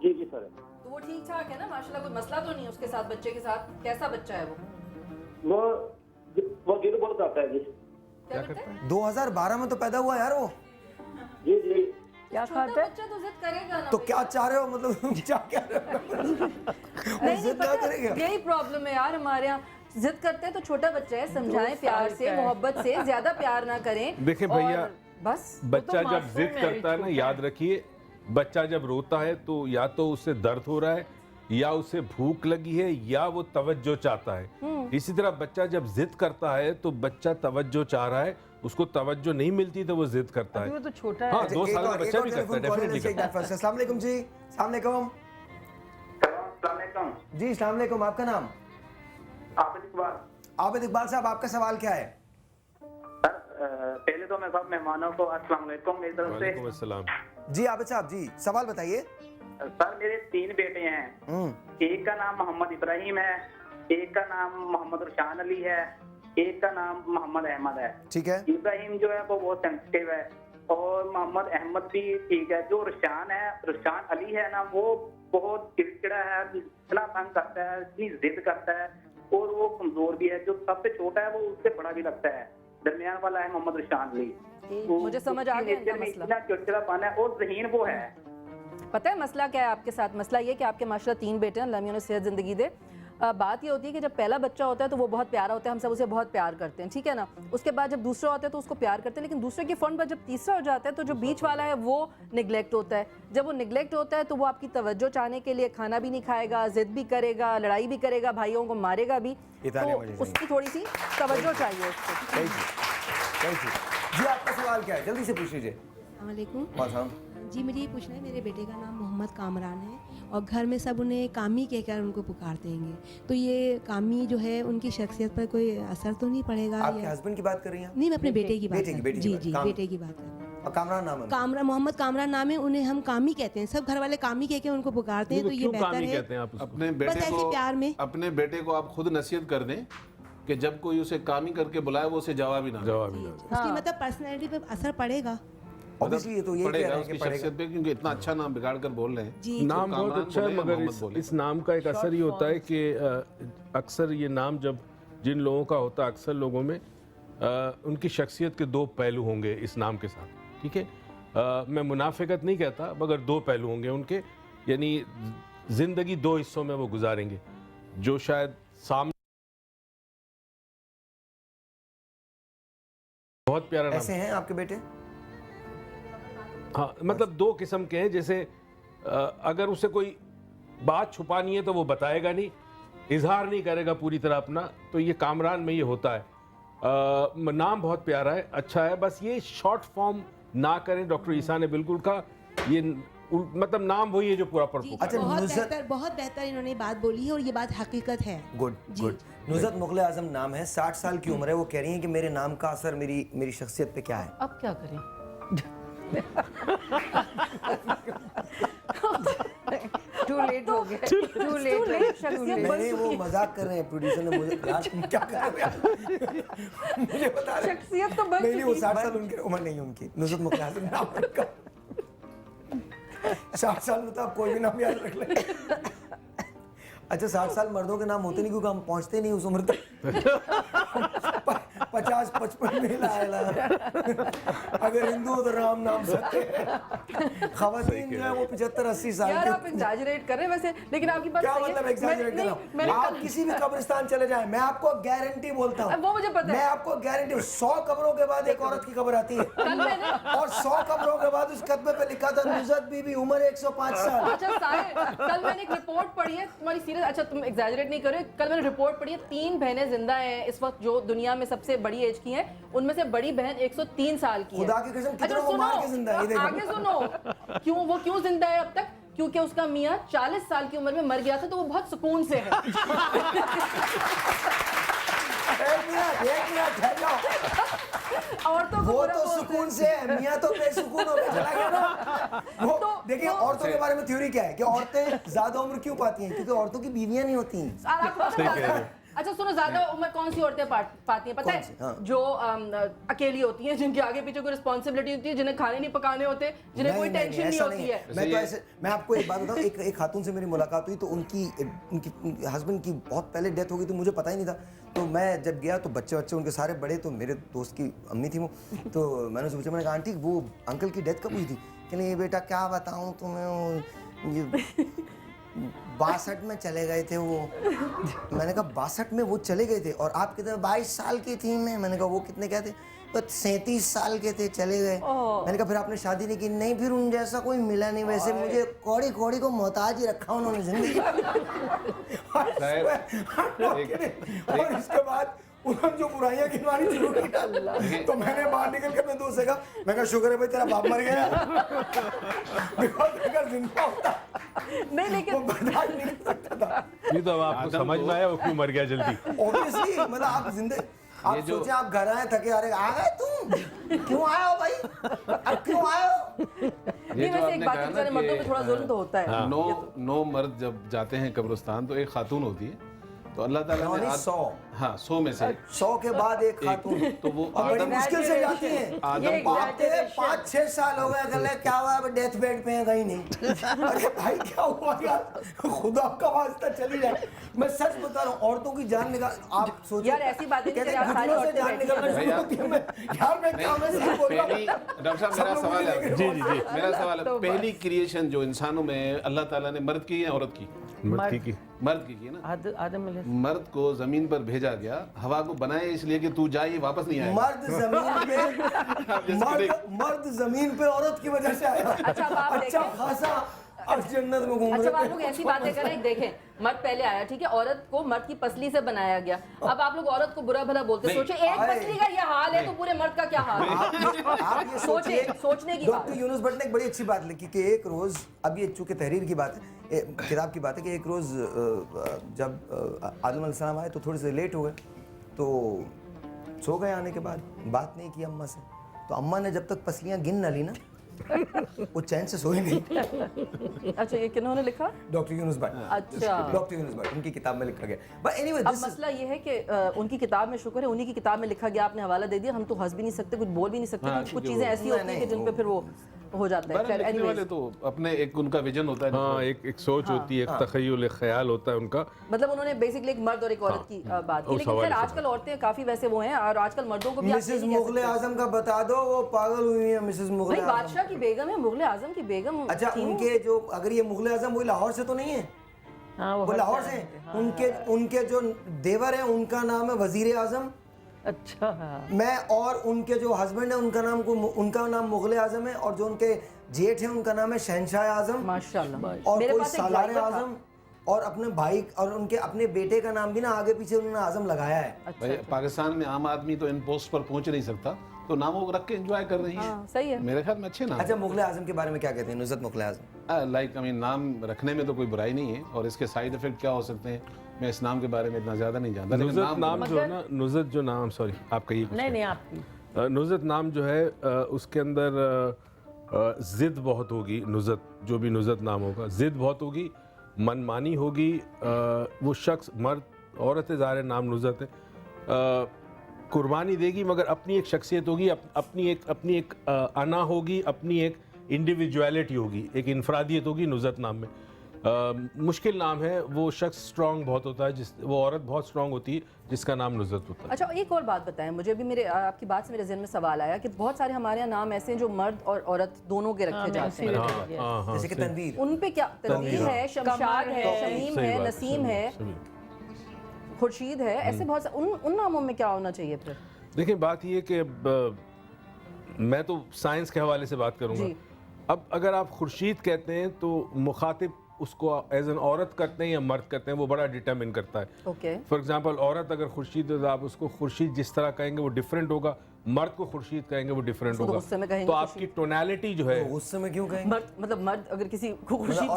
जी जी सर। तो वो ठीक ठाक है ना माशाल्लाह, कोई मसला तो नहीं है उसके साथ, बच्चे के साथ? कैसा बच्चा है वो? वो गिर बहुत आता है जी। क्या करता है? 2012 में तो पैदा हुआ यार वो। जी जी। क्या छोटा खाता है? बच्चा तो जिद करेगा ना। तो क्या चाह रहे हो, मतलब क्या कह रहे हो? नहीं, जिद क्या करेगा? यही प्रॉब्लम है यार हमारे यहाँ। जिद करते हैं तो छोटा बच्चा है, समझाएं प्यार से, मोहब्बत से, ज्यादा प्यार ना करें। देखें भैया, बस बच्चा जब जिद करता है ना, याद रखिए, बच्चा जब रोता है तो या तो उससे दर्द हो रहा है, या उसे भूख लगी है, या वो तवज्जो चाहता है। इसी तरह बच्चा जब जिद करता है तो बच्चा तवज्जो चाह रहा है, उसको तवज्जो नहीं मिलती तो वो जिद करता है। वो तो छोटा है। हाँ, 2 साल का बच्चा भी करता है, डेफिनेटली करता है। अस्सलाम वालेकुम जी। अस्सलाम वालेकुम जी। अस्सलाम वालेकुम। आपका नाम? आबिद इकबाल। आबिद इकबाल साहब, आपका सवाल क्या है? सर पहले तो मैं सब मेहमानों को अस्सलाम वालेकुम मेरी तरफ से। वालेकुम अस्सलाम। जी आबिद साहब जी, सवाल बताइए। सर मेरे 3 बेटे हैं। एक का नाम मोहम्मद इब्राहिम है, एक का नाम मोहम्मद रुशान अली है, एक का नाम मोहम्मद अहमद है। ठीक है। इब्राहिम जो है वो बहुत सेंसिटिव है, और मोहम्मद अहमद भी ठीक है। जो रुशान है, रुशान अली है ना, वो बहुत चिड़चिड़ा है, इतना तंग करता है, इतनी जिद करता है, और वो कमजोर भी है। जो सबसे छोटा है वो उससे बड़ा भी लगता है, दरमियान वाला है मोहम्मद रुशान अली। मुझे समझ आ गया इनका मसला। इतना चिड़चिड़ापन है, और ज़हीन वो है। पता है मसला क्या है आपके साथ? मसला ये कि आपके माशाल्लाह 3 बेटे हैं, अल्लाह उन्हें सेहत ज़िंदगी दे। बात ये होती है कि जब पहला बच्चा होता है तो वो बहुत प्यारा होता है, हम सब उसे बहुत प्यार करते हैं, ठीक है ना। उसके बाद जब दूसरा होता है तो उसको प्यार करते हैं, लेकिन दूसरे के फ़ौरन बाद जब तीसरा हो जाता है तो जो बीच वाला है वो निगलेक्ट होता है। जब वो निगलेक्ट होता है तो वो आपकी तवज्जो चाहने के लिए खाना भी नहीं खाएगा, जिद भी करेगा, लड़ाई भी करेगा, भाइयों को मारेगा भी, तो उसकी थोड़ी सी तवज्जो चाहिए उसको। जी आपका सवाल क्या है? जल्दी से पूछ लीजिए। वालेकुम जी, मुझे ये पूछना है, मेरे बेटे का नाम मोहम्मद कामरान है और घर में सब उन्हें कामी कहकर उनको पुकारते हैं, तो ये कामी जो है उनकी शख्सियत पर कोई असर तो नहीं पड़ेगा? आपके हस्बैंड की बात कर रही हैं? नहीं, मैं अपने बेटे की बात जी जी, बेटे की बात कर रही हूँ। और कामरान नाम है? कामरान, मोहम्मद कामरान नाम है, उन्हें हम कामी कहते हैं, सब घर वाले कामी कह के उनको पुकारते हैं, तो ये बेहतर है अपने बस बेटे ऐसे को, प्यार में अपने बेटे को आप खुद नसीहत कर दें कि जब कोई उसे कामी करके बुलाए वो उसे जवाब ही ना दे। उसकी मतलब पर्सनैलिटी पे असर पड़ेगा। Obviously ये तो यही कह रहे हैं उसकी शख्सियत पे, क्योंकि इतना अच्छा नाम बिगाड़ कर बोल रहे हैं। नाम बहुत अच्छा है, मगर इस नाम का एक असर ये होता है कि अक्सर ये नाम जब जिन लोगों का होता है, अक्सर लोगों में उनकी शख्सियत के 2 पहलू होंगे इस नाम के साथ, ठीक है। मैं मुनाफिकत नहीं कहता, मगर 2 पहलू होंगे उनके, यानी जिंदगी 2 हिस्सों में वो गुजारेंगे, जो शायद सामने बहुत प्यारा नाम ऐसे हैं आपके बेटे? हाँ, मतलब 2 किस्म के हैं। जैसे अगर उसे कोई बात छुपानी है तो वो बताएगा नहीं, इजहार नहीं करेगा पूरी तरह अपना, तो ये कामरान में ये होता है। नाम बहुत प्यारा है, अच्छा है, बस ये शॉर्ट फॉर्म ना करें। डॉक्टर ईसा ने बिल्कुल कहा, ये मतलब नाम वही है जो पूरा अच्छा, बहुत बेहतर इन्होंने बात बोली है, और ये बात हकीकत है। Good good. नुज़रत मुग़ल आज़म नाम है, 60 साल की उम्र है, वो कह रही हैं कि मेरे नाम का असर मेरी शख्सियत पे क्या है? अब क्या करें? Too late हो गया। Too late। मैंने वो मजाक कर रहे हैं, प्रोड्यूसर ने मुझे यार तुम क्या कर रहे हो? मुझे बता रहे शख्सियत तो बन नहीं, वो 60 साल उनकी उम्र नहीं उनकी। नुज़रत मुग़ल आज़म नाम उनका 60 साल में तो आप कोई भी नाम याद रख लें। अच्छा, 60 साल मर्दों के नाम होते नहीं, क्योंकि हम पहुंचते नहीं उस उम्र तक। 50-55 में लाएला। अगर हिंदू हो तो राम नाम सत्य है। ख़वातीन जो है वो 75-80 साल यार आप एग्जैजरेट कर रहे हैं वैसे, लेकिन आपकी बात क्या मतलब एग्जैजरेट कर रहा हूं? आप किसी भी कब्रिस्तान चले जाएं, मैं आपको गारंटी बोलता हूं, वो मुझे पता है, मैं आपको गारंटी, 100 कब्रों के बाद एक औरत की कब्र आती है, और 100 कब्रों के बाद उस खतबे पे लिखा था नुज़रत बीबी, उम्र 105 साल। अच्छा साहिर, कल मैंने एक रिपोर्ट पढ़ी है तुम्हारी सीरियस, अच्छा तुम एग्जैजरेट नहीं कर रहे, कल मैंने रिपोर्ट पढ़ी है 3 बहनें जिंदा हैं इस वक्त जो दुनिया में सबसे बड़ी एज की हैं, उनमें से बड़ी बहन 103 साल की है। खुदा की कसम, कितनों को मार के जिंदा है। आगे सुनो, क्यों जिंदा है अब तक? क्योंकि उसका मियाँ 40 साल की उम्र में मर गया था, तो वो बहुत सुकून से है। एक मिनट ठहर जाओ। औरतों को वो तो सुकून से है, मियाँ तो बेसुकून होकर चला गया ना। वो देखिए, औरतों के बारे में थ्योरी क्या है कि औरतें ज्यादा उम्र क्यों पाती हैं? क्योंकि औरतों की बीवियां नहीं होती हैं। अच्छा सुनो, ज्यादा उम्र कौन सी औरतें पाती हैं पता है? हाँ। जो अकेली होती हैं, जिनके आगे पीछे कोई रिस्पॉन्सिबिलिटी होती है, जिन्हें खाने नहीं पकाने होते, जिन्हें कोई टेंशन नहीं होती है। मैं आपको एक बात बताऊं, एक खातून से मेरी मुलाकात हुई, तो उनकी हस्बैंड की बहुत पहले डेथ हो गई थी, मुझे पता ही नहीं था। तो मैं जब गया तो बच्चे उनके सारे बड़े, तो मेरे दोस्त की अम्मी थी वो, तो मैंने उससे पूछा, मैंने कहा आंटी वो अंकल की डेथ कब हुई थी? कि नहीं बेटा क्या बताऊँ तुम्हें, 62 में चले गए थे वो। मैंने कहा 62 में वो चले गए थे, और आप कितने? 22 साल की थी मैं। मैंने कहा वो कितने क्या थे? वो 37 साल के थे, चले गए। मैंने कहा फिर आपने शादी नहीं की? नहीं, फिर उन जैसा कोई मिला नहीं। वैसे मुझे कौड़ी कौड़ी को मोहताज ही रखा उन्होंने जिंदगी। और इसके बाद उन्होंने जो बुराइयां गिनवानी शुरू की, तो मैंने बाहर निकल के अपने दोस्त से कहा, मैं कहा शुक्र है भाई तेरा बाप मर गया। बिकॉज़ अगर जिंदा होता नहीं, लेकिन वो बर्दाश्त नहीं कर सकता था। ये तो अब आपको समझ में आया वो क्यों मर गया जल्दी। ऑब्वियसली, मतलब आप जिंदे, आप सोचे आप घर आए थके आ रहे, आ गए तुम, क्यों आए हो भाई, अब क्यों आए हो? नहीं, वैसे एक बात है, मर्दों पे थोड़ा जुल्म तो होता है। 9 मर्द जब जाते हैं कब्रिस्तान तो एक खातून होती है, तो अल्लाह ताला ने 100 में से 100 के बाद एक खातून, तो वो बड़ी मुश्किल से जाती हैं। आदम को 5-6 साल हो गए, अगले क्या हुआ, डेथ बेड पे है, कहीं नहीं। अरे भाई क्या हुआ यार, खुदा का वास्ता चली जाए। मैं सच बता रहा हूँ, औरतों की जान निकाल, आप सोचिए यार ऐसी बातें नहीं यार, सारी घुटनों से औरतें जान बैठी निकलना हैं। शुरू होती है। यार मैं क्या, मैं सही बोल रहा हूँ। डॉक्टर साहब मेरा सवाल है, जी मेरा सवाल है, पहली क्रिएशन जो इंसानों में अल्लाह ताला ने मर्द की या औरत की? मर्द की ना। आदम मर्द को जमीन पर भेजा गया, हवा को बनाया इसलिए कि तू जा, ये वापस नहीं आएगा। मर्द जमीन पे औरत की वजह से आया। अच्छा खासा अब जन्नत में घूम रहे। अच्छा, आप लोग ऐसी बातें करें, देखें मर्द पहले आया, ठीक है, औरत को मर्द की पसली से बनाया गया। अब आप लोग औरत को बुरा भला बोलते, सोचे एक पसली का ये हाल है तो पूरे मर्द का क्या हाल है? आप ये सोचे, सोचने की बात। डॉक्टर यूनुस भट्ट ने एक बड़ी अच्छी बात लिखी कि एक रोज, अब ये चूंकि तहरीर की बात है, किताब की बात है, कि एक रोज जब आदम अलैहिस्सलाम आए तो थोड़े से लेट हो गए, तो सो गए। आने के बाद बात नहीं की अम्मा से, तो अम्मा ने जब तक पसलियां गिन न ली ना, वो चैन से सोई नहीं। अच्छा, ये किन्होंने लिखा? डॉक्टर यूनुस भट्ट। अच्छा, डॉक्टर यूनुस भट्ट, उनकी किताब में लिखा गया। बट एनीवे, अब मसला ये है कि उनकी किताब में, शुक्र है उन्हीं की किताब में लिखा गया, आपने हवाला दे दिया, हम तो हंस भी नहीं सकते, कुछ बोल भी नहीं सकते, कुछ चीजें ऐसी होती हैं कि जिन पे फिर वो हो जाता है। लिखने वाले तो अपने एक उनका विजन होता है। हाँ, एक सोच होती है, एक तखय्युल, एक ख्याल होता है उनका। मतलब उन्होंने बेसिकली एक मर्द और एक औरत की बात की, लेकिन फिर आजकल औरतें काफी वैसे वो हैं, और आजकल मर्दों को भी मिसेस मुगल आजम का बता दो, वो पागल हुई है मिसेस मुगल आजम। बादशाह की बेगम है, मुगल आजम की बेगम। अच्छा, उनके जो, अगर ये मुगल आजम वही लाहौर से तो नहीं है? वो लाहौर से। उनके जो देवर हैं उनका नाम है वजीर आजम। अच्छा, मैं और उनके जो हस्बैंड है उनका नाम मुगल आजम है, और जो उनके जेठ है उनका नाम है शहनशाह आजम, माशाल्लाह। और कोई सालार आजम, और अपने भाई और उनके अपने बेटे का नाम भी ना आगे पीछे उन्होंने आजम लगाया है। अच्छा, पाकिस्तान में आम आदमी तो इन पोस्ट पर पहुंच नहीं सकता, तो नामों को रख के एंजॉय कर रही है। सही है, मेरे ख्याल में अच्छे नाम। अच्छा, मुगल आजम के बारे में क्या कहते हैं, नुसरत मुगल आजम? लाइक नाम रखने में तो कोई बुराई नहीं है, और इसके साइड इफेक्ट क्या हो सकते हैं, मैं इस नाम के बारे में इतना ज्यादा नहीं जानता। नुज़रत नाम जो है ना, नुज़रत जो नाम, सॉरी आप कहिए। नहीं आपकी नुज़रत नाम जो है, उसके अंदर ज़िद बहुत होगी। नुज़रत, जो भी नुज़रत नाम होगा, ज़िद बहुत होगी, मनमानी होगी। वो शख्स, मर्द औरत है, ज़ाहिर नाम नुज़रत है, कुर्बानी देगी, मगर अपनी एक शख्सियत होगी, अपनी एक अना होगी, अपनी एक इंडिविजुअलिटी होगी, एक इनफरादियत होगी नुज़रत नाम में। मुश्किल नाम है। वो शख्स स्ट्रॉन्ग बहुत होता है, वो औरत बहुत स्ट्रॉन्ग होती है जिसका नाम नुज़रत होता है। अच्छा, एक और बात बताएं मुझे, अभी मेरे आपकी बात से मेरे ज़हन में सवाल आया कि बहुत सारे हमारे यहाँ नाम ऐसे हैं जो मर्द और औरत दोनों के रखे जाते हैं, जैसे कि तनवीर। उन पे क्या, तनवीर है, शमशाद है, शमीम है, नसीम है, खुर्शीद है, ऐसे बहुत उन नामों में क्या होना चाहिए फिर? देखिए, बात ये कि मैं तो साइंस के हवाले से बात करूँगा। अब अगर आप खुर्शीद कहते हैं तो मुखातिब उसको एज एन औरत करते हैं या मर्द करते हैं, वो बड़ा डिटरमिन करता है। फॉर एग्जांपल, औरत अगर खुर्शीद है तो आप उसको खुर्शीद जिस तरह कहेंगे वो डिफरेंट होगा, मर्द को खुर्शीद कहेंगे वो डिफरेंट होगा। तो आपकी टोनैलिटी जो है, गुस्से में क्यों कहेंगे? मतलब मर्द अगर किसी को खुर्शीद,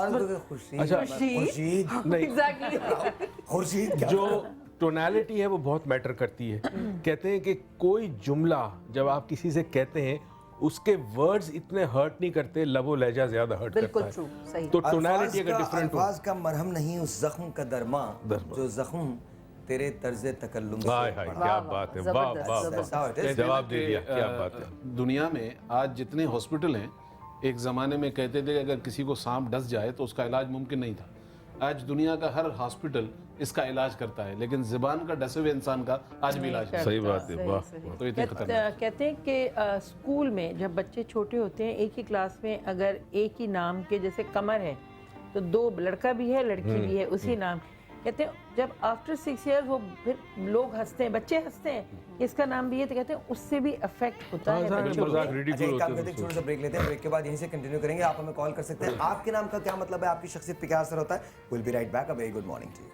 खुर्शीद, जो टोनैलिटी है वो बहुत मैटर करती है। कहते हैं कि कोई जुमला जब आप किसी से कहते हैं, उसके वर्ड्स इतने हर्ट नहीं करते, लबो लहजा ज्यादा हर्ट करता है। सही। तो टोनैलिटी अगर डिफरेंट हो, अल्फाज का मरहम नहीं उस जख्म का दरमा, जो जख्म तेरे तर्ज़े तकल्लुम से। हाय हाय, क्या बात है, वाह वाह, जवाब दे दिया, क्या बात है। दुनिया में आज जितने हॉस्पिटल हैं, एक ज़माने में कहते थे कि अगर किसी को सांप डस जाए तो उसका इलाज मुमकिन नहीं था। आज दुनिया का हर हॉस्पिटल इसका इलाज करता है, लेकिन ज़बान का डसे हुए इंसान का आज भी इलाज करता है। सही बात है, वाह। तो इतने खतरनाक। कहते हैं कि स्कूल में जब बच्चे छोटे होते हैं, एक ही क्लास में अगर एक ही नाम के, जैसे कमर है तो 2 लड़का भी है लड़की भी है उसी नाम, कहते हैं जब आफ्टर 6 ईयर वो फिर लोग हंसते हैं, बच्चे हंसते हैं इसका नाम भी है, तो कहते हैं उससे भी अफेक्ट होता है बच्चों को। अच्छा एक काम करते हैं, छोटा सा ब्रेक लेते हैं, ब्रेक के बाद यहीं से कंटिन्यू करेंगे। आप हमें कॉल कर सकते हैं, आपके नाम का क्या मतलब है, आपकी शख्सियत पे क्या असर होता है। Will be right back. A very good morning to you.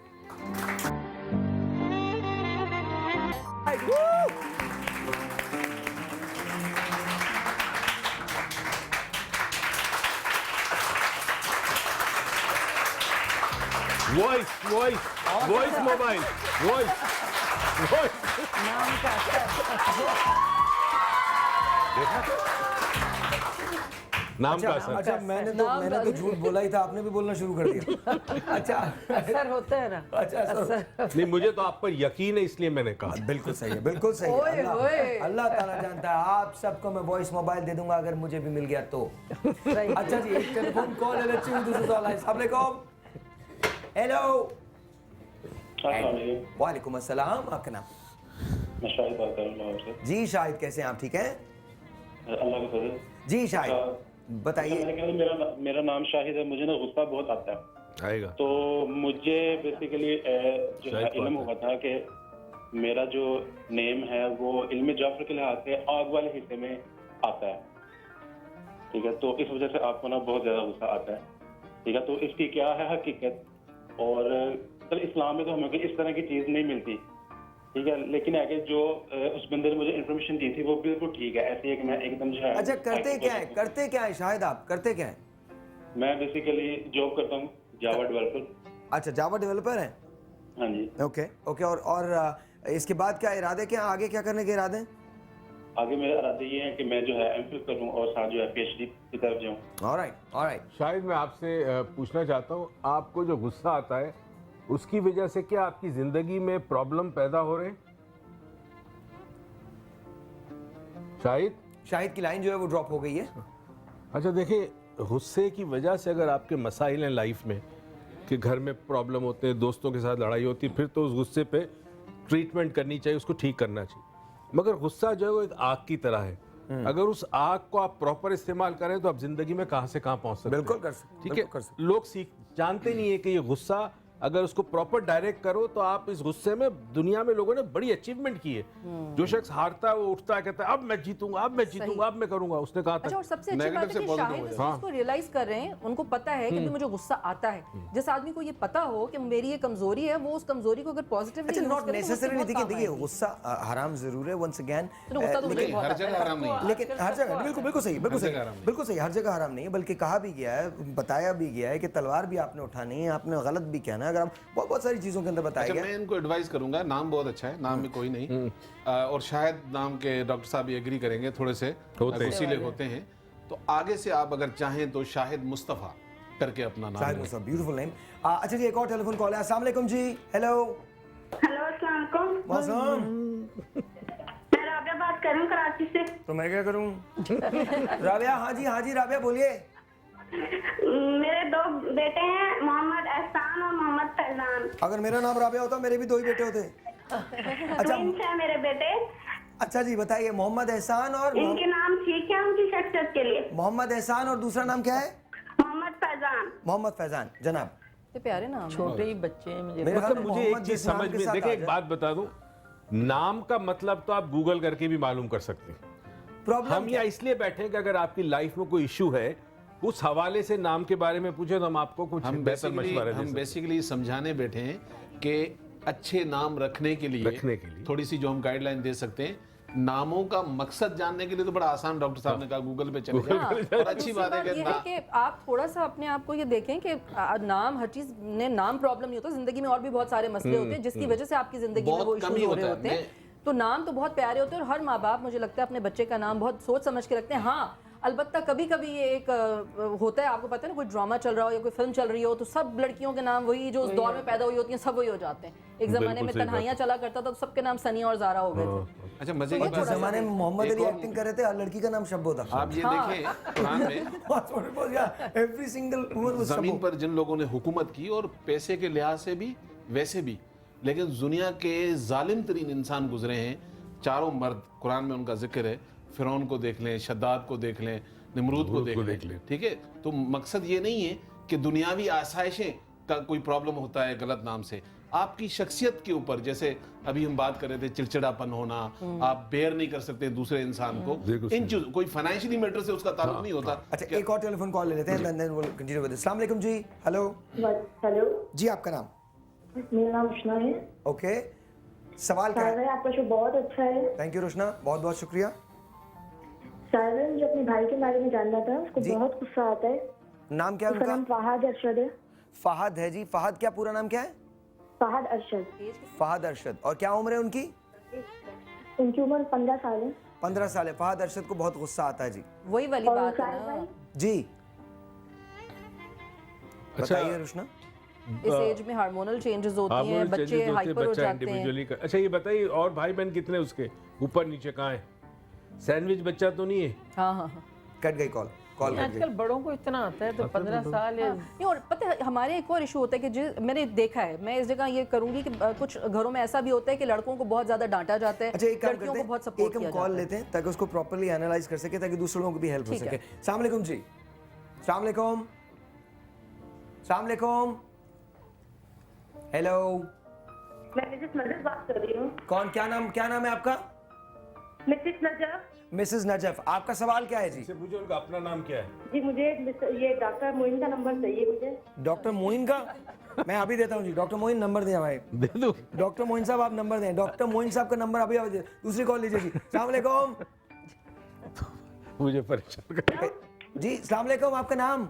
Voice mobile voice नाम का नाम का असर। अच्छा मैंने तो झूठ बोला ही था, आपने भी बोलना शुरू कर दिया। अच्छा असर होता है ना। अच्छा असर। नहीं, मुझे तो आप पर यकीन है इसलिए मैंने कहा। बिल्कुल सही है, बिल्कुल सही है। अल्लाह ताला जानता है, आप सबको मैं वॉइस मोबाइल दे दूंगा अगर मुझे भी मिल गया तो। अच्छा जी, एक टेलीफोन कॉल है, let's see this is all. अस्सलाम वालेकुम। हेलो। वालेकुम अस्सलाम। आपका नाम? मैं शाहिद बात कर रहा हूँ आपसे। जी शाहिद, कैसे हैं आप? ठीक हैं अल्लाह का फजल। जी शाहिद बताइए। मेरा नाम शाहिद है। मुझे ना गुस्सा बहुत आता है। आएगा तो मुझे बेसिकली जो है इल्म हुआ था कि मेरा जो नेम है वो इल्म जाफर के लिहाज से आग वाले हिस्से में आता है, ठीक है। तो इस वजह से आपको ना बहुत ज्यादा गुस्सा आता है, ठीक है। तो इसकी क्या है हकीकत? और इस्लाम में तो हमें इस तरह की चीज नहीं मिलती, ठीक है। लेकिन है कि जो उस बंदे ने मुझे इन्फॉर्मेशन दी थी वो बिल्कुल ठीक है, ऐसे है कि मैं एकदम जो है। अच्छा करते क्या है शाहिद, आप करते क्या है? मैं बेसिकली जॉब करता हूँ, जावा डेवलपर। अच्छा जावा डेवलपर है। हाँ जी। Okay okay. और इसके बाद क्या इरादे, क्या आगे क्या करने के इरादे? आगे मेरा इरादे ये है कि मैं जो है एमफिल करूँ और साथ जो है पीएचडी की तरफ जाऊँ। ऑलराइट। शायद मैं आपसे पूछना चाहता हूँ, आपको जो गुस्सा आता है उसकी वजह से क्या आपकी जिंदगी में प्रॉब्लम पैदा हो रहे हैं? शाहिद की लाइन जो है वो ड्रॉप हो गई है। अच्छा देखिए, गुस्से की वजह से अगर आपके मसाइल हैं लाइफ में कि घर में प्रॉब्लम होते हैं, दोस्तों के साथ लड़ाई होती है, फिर तो उस गुस्से पे ट्रीटमेंट करनी चाहिए, उसको ठीक करना चाहिए। मगर गुस्सा जो है वो एक आग की तरह है। अगर उस आग को आप प्रॉपर इस्तेमाल करें तो आप जिंदगी में कहां से कहां पहुंच सकते हैं। बिल्कुल कर सकते, ठीक है। लोग जानते नहीं है कि ये गुस्सा अगर उसको प्रॉपर डायरेक्ट करो तो आप इस गुस्से में, दुनिया में लोगों ने बड़ी अचीवमेंट की है। जो शख्स हारता है वो उठता है, कहता है अब मैं जीतूंगा, अब मैं जीतूंगा, अब मैं करूंगा। उसने कहा था। अच्छा, और सबसे अच्छी बात है कि शाहिद इस चीज को रियलाइज कर रहे हैं, उनको पता है कि मुझे गुस्सा आता है। जिस आदमी को ये पता हो कि मेरी ये कमजोरी है, वो उस कमजोरी को अगर पॉजिटिवली अच्छा नॉट नेसेसरी, देखिए गुस्सा हराम जरूर है वंस अगेन, लेकिन हर जगह हराम नहीं है। लेकिन हर जगह बिल्कुल सही, हर जगह हराम नहीं है। बल्कि कहा भी गया है, बताया भी गया है कि तलवार भी आपने उठानी है, आपने गलत भी कहना है। अगर हम बहुत सारी चीजों के अंदर बताया गया। मैं इनको एडवाइस करूंगा, नाम बहुत अच्छा है, नाम में कोई नहीं। और शायद नाम के डॉक्टर साहब भी एग्री करेंगे, थोड़े से रसीले होते हैं। तो आगे से आप अगर चाहें तो शाहिद मुस्तफा करके अपना नाम। Shahid Mustafa, beautiful name. अच्छा जी, एक और टेलीफोन कॉल है। अस्सलाम वालेकुम जी। हेलो। अस्सलाम वालेकुम। मैं राबिया बात कर रही हूँ कराची से। तो मैं क्या करूँ? राबिया, हाँ जी राबिया बोलिए। मेरे दो बेटे हैं, मोहम्मद एहसान और मोहम्मद फैजान। अगर मेरा नाम राबिया होता मेरे भी दो ही बेटे होते। अच्छा है मेरे बेटे। अच्छा जी बताइए, मोहम्मद एहसान और इनके नाम ठीक है उनकी शख्सियत के लिए? मोहम्मद एहसान और दूसरा नाम क्या है? मोहम्मद फैजान। मोहम्मद फैजान। जनाब प्यारे नाम, छोटे ही बच्चे हैं। मुझे एक चीज समझ में, देखिए एक बात बता दूं, नाम का मतलब तो आप गूगल करके भी मालूम कर सकते हैं। हम यहाँ इसलिए बैठे हैं कि अगर आपकी लाइफ में कोई इशू है, उस हवाले से नाम के बारे में पूछे तो हम आपको कुछ बेहतर मशवरा दे सकते हैं। हम बेसिकली समझाने बैठे हैं कि अच्छे नाम रखने के लिए थोड़ी सी जो हम गाइडलाइन दे सकते हैं। नामों का मकसद जानने के लिए तो बड़ा आसान, डॉक्टर साहब ने कहा गूगल पे चले जाओ। और अच्छी बात है कि आप थोड़ा सा अपने आप को ये देखें कि नाम, हर चीज ने नाम प्रॉब्लम नहीं होता। जिंदगी में और भी बहुत सारे मसले होते हैं जिसकी वजह से आपकी जिंदगी में वो इशू हो रहे होते हैं। तो नाम तो बहुत प्यारे होते हैं और हर माँ बाप, मुझे लगता है, अपने बच्चे का नाम बहुत सोच समझ के रखते हैं। हाँ, अलबत्ता कभी कभी ये एक होता है, आपको पता है ना, कोई ड्रामा चल रहा हो या कोई फिल्म चल रही हो तो सब लड़कियों के नाम वही जो उस दौर में पैदा हुई होती हैं, सब वही हो जाते हैं। एक जमाने में तन्हाइयाँ चला करता था तो सबके नाम सनी और ज़ारा हो गए थे। अच्छा, मजे की बात, जमाने में मोहम्मद अली एक्टिंग कर रहे थे, हर लड़की का नाम शब्बो था। आप ये देखें, कुरान में एवरी सिंगल जमीन पर जिन लोगों ने हुकूमत की, और पैसे के लिहाज से भी वैसे भी, लेकिन दुनिया के जालिम तरीन इंसान गुजरे हैं, चारों मर्द, कुरान में उनका जिक्र है। फिरौन को देख लें, शद्दाद को देख लें, निमरूद को देख लें, ठीक है। तो मकसद ये नहीं है कि दुनियावी आसाइशें का कोई प्रॉब्लम होता है गलत नाम से। आपकी शख्सियत के ऊपर, जैसे अभी हम बात कर रहे थे चिड़चिड़ापन होना, आप बेयर नहीं कर सकते दूसरे इंसान को, इन चीजों कोई फाइनेंशियली मैटर से उसका ताल्लुक नहीं होता। अच्छा, एक और टेलीफोन कॉल ले लेते हैं, then will continue with this. अस्सलाम वालेकुम जी। हेलो हेलो जी, आपका नाम? मेरा नाम रोशना है। ओके, सवाल क्या है? आपका शो बहुत अच्छा है। थैंक यू रोशना, बहुत बहुत शुक्रिया। साहिबा, मुझे अपने भाई के बारे में जानना था, उसको बहुत गुस्सा आता है। नाम क्या है उसका उनका? नाम फहद अरशद है। फहद है जी। फहद क्या पूरा नाम क्या है? फहद अरशद। फहद अरशद। और क्या उम्र है उनकी? उनकी उम्र 15 साल है। 15 साल है। फहद अरशद को बहुत गुस्सा आता है जी। वही वाली बात है ना जी। अच्छा, बताइए रोशना। इस एज में हार्मोनल चेंजेस होती हैं, बच्चे हाइपर हो जाते हैं। अच्छा, ये बताइए, और भाई बहन कितने उसके? ऊपर नीचे कहाँ है? सैंडविच बच्चा तो नहीं है? हाँ हाँ। कट गई कॉल कट गई। आजकल बड़ों को इतना आता है, तो 15 साल या नहीं, और पता है हमारे एक और इशू होता है कि मैंने देखा है, मैं इस जगह ये करूंगी कि कुछ घरों में ऐसा भी होता है कि लड़कों को बहुत ज्यादा डांटा जाता है, अच्छा, एक काम लड़कियों करते को हैं, बहुत सपोर्ट एक किया हम जाता कॉल है। लेते हैं ताकि उसको प्रॉपर्ली एनालाइज कर सके, ताकि दूसरे लोगों को भी हेल्प हो ठीक सके। है। अस्सलाम वालेकुम जी। अस्सलाम वालेकुम। अस्सलाम वालेकुम। हेलो, मैं मिसेस नजफ बात कर रही हूँ। कौन? क्या नाम है आपका? Mrs Najaf. मिसेस नजफ, आपका सवाल क्या है जी? पूछो उनका अपना नाम क्या है। जी, मुझे ये डॉक्टर मोइन का नंबर चाहिए मुझे। डॉक्टर मोइन का? मैं अभी देता हूँ जी। डॉक्टर मोइन नंबर दें हमारे। दे दो। डॉक्टर मोइन साहब, आप नंबर दें। डॉक्टर मोइन साहब का नंबर अभी दे। दूसरी कॉल लीजिए जी। अस्सलाम वालेकुम मुझे परेशान कर जी। अस्सलाम वालेकुम, आपका नाम?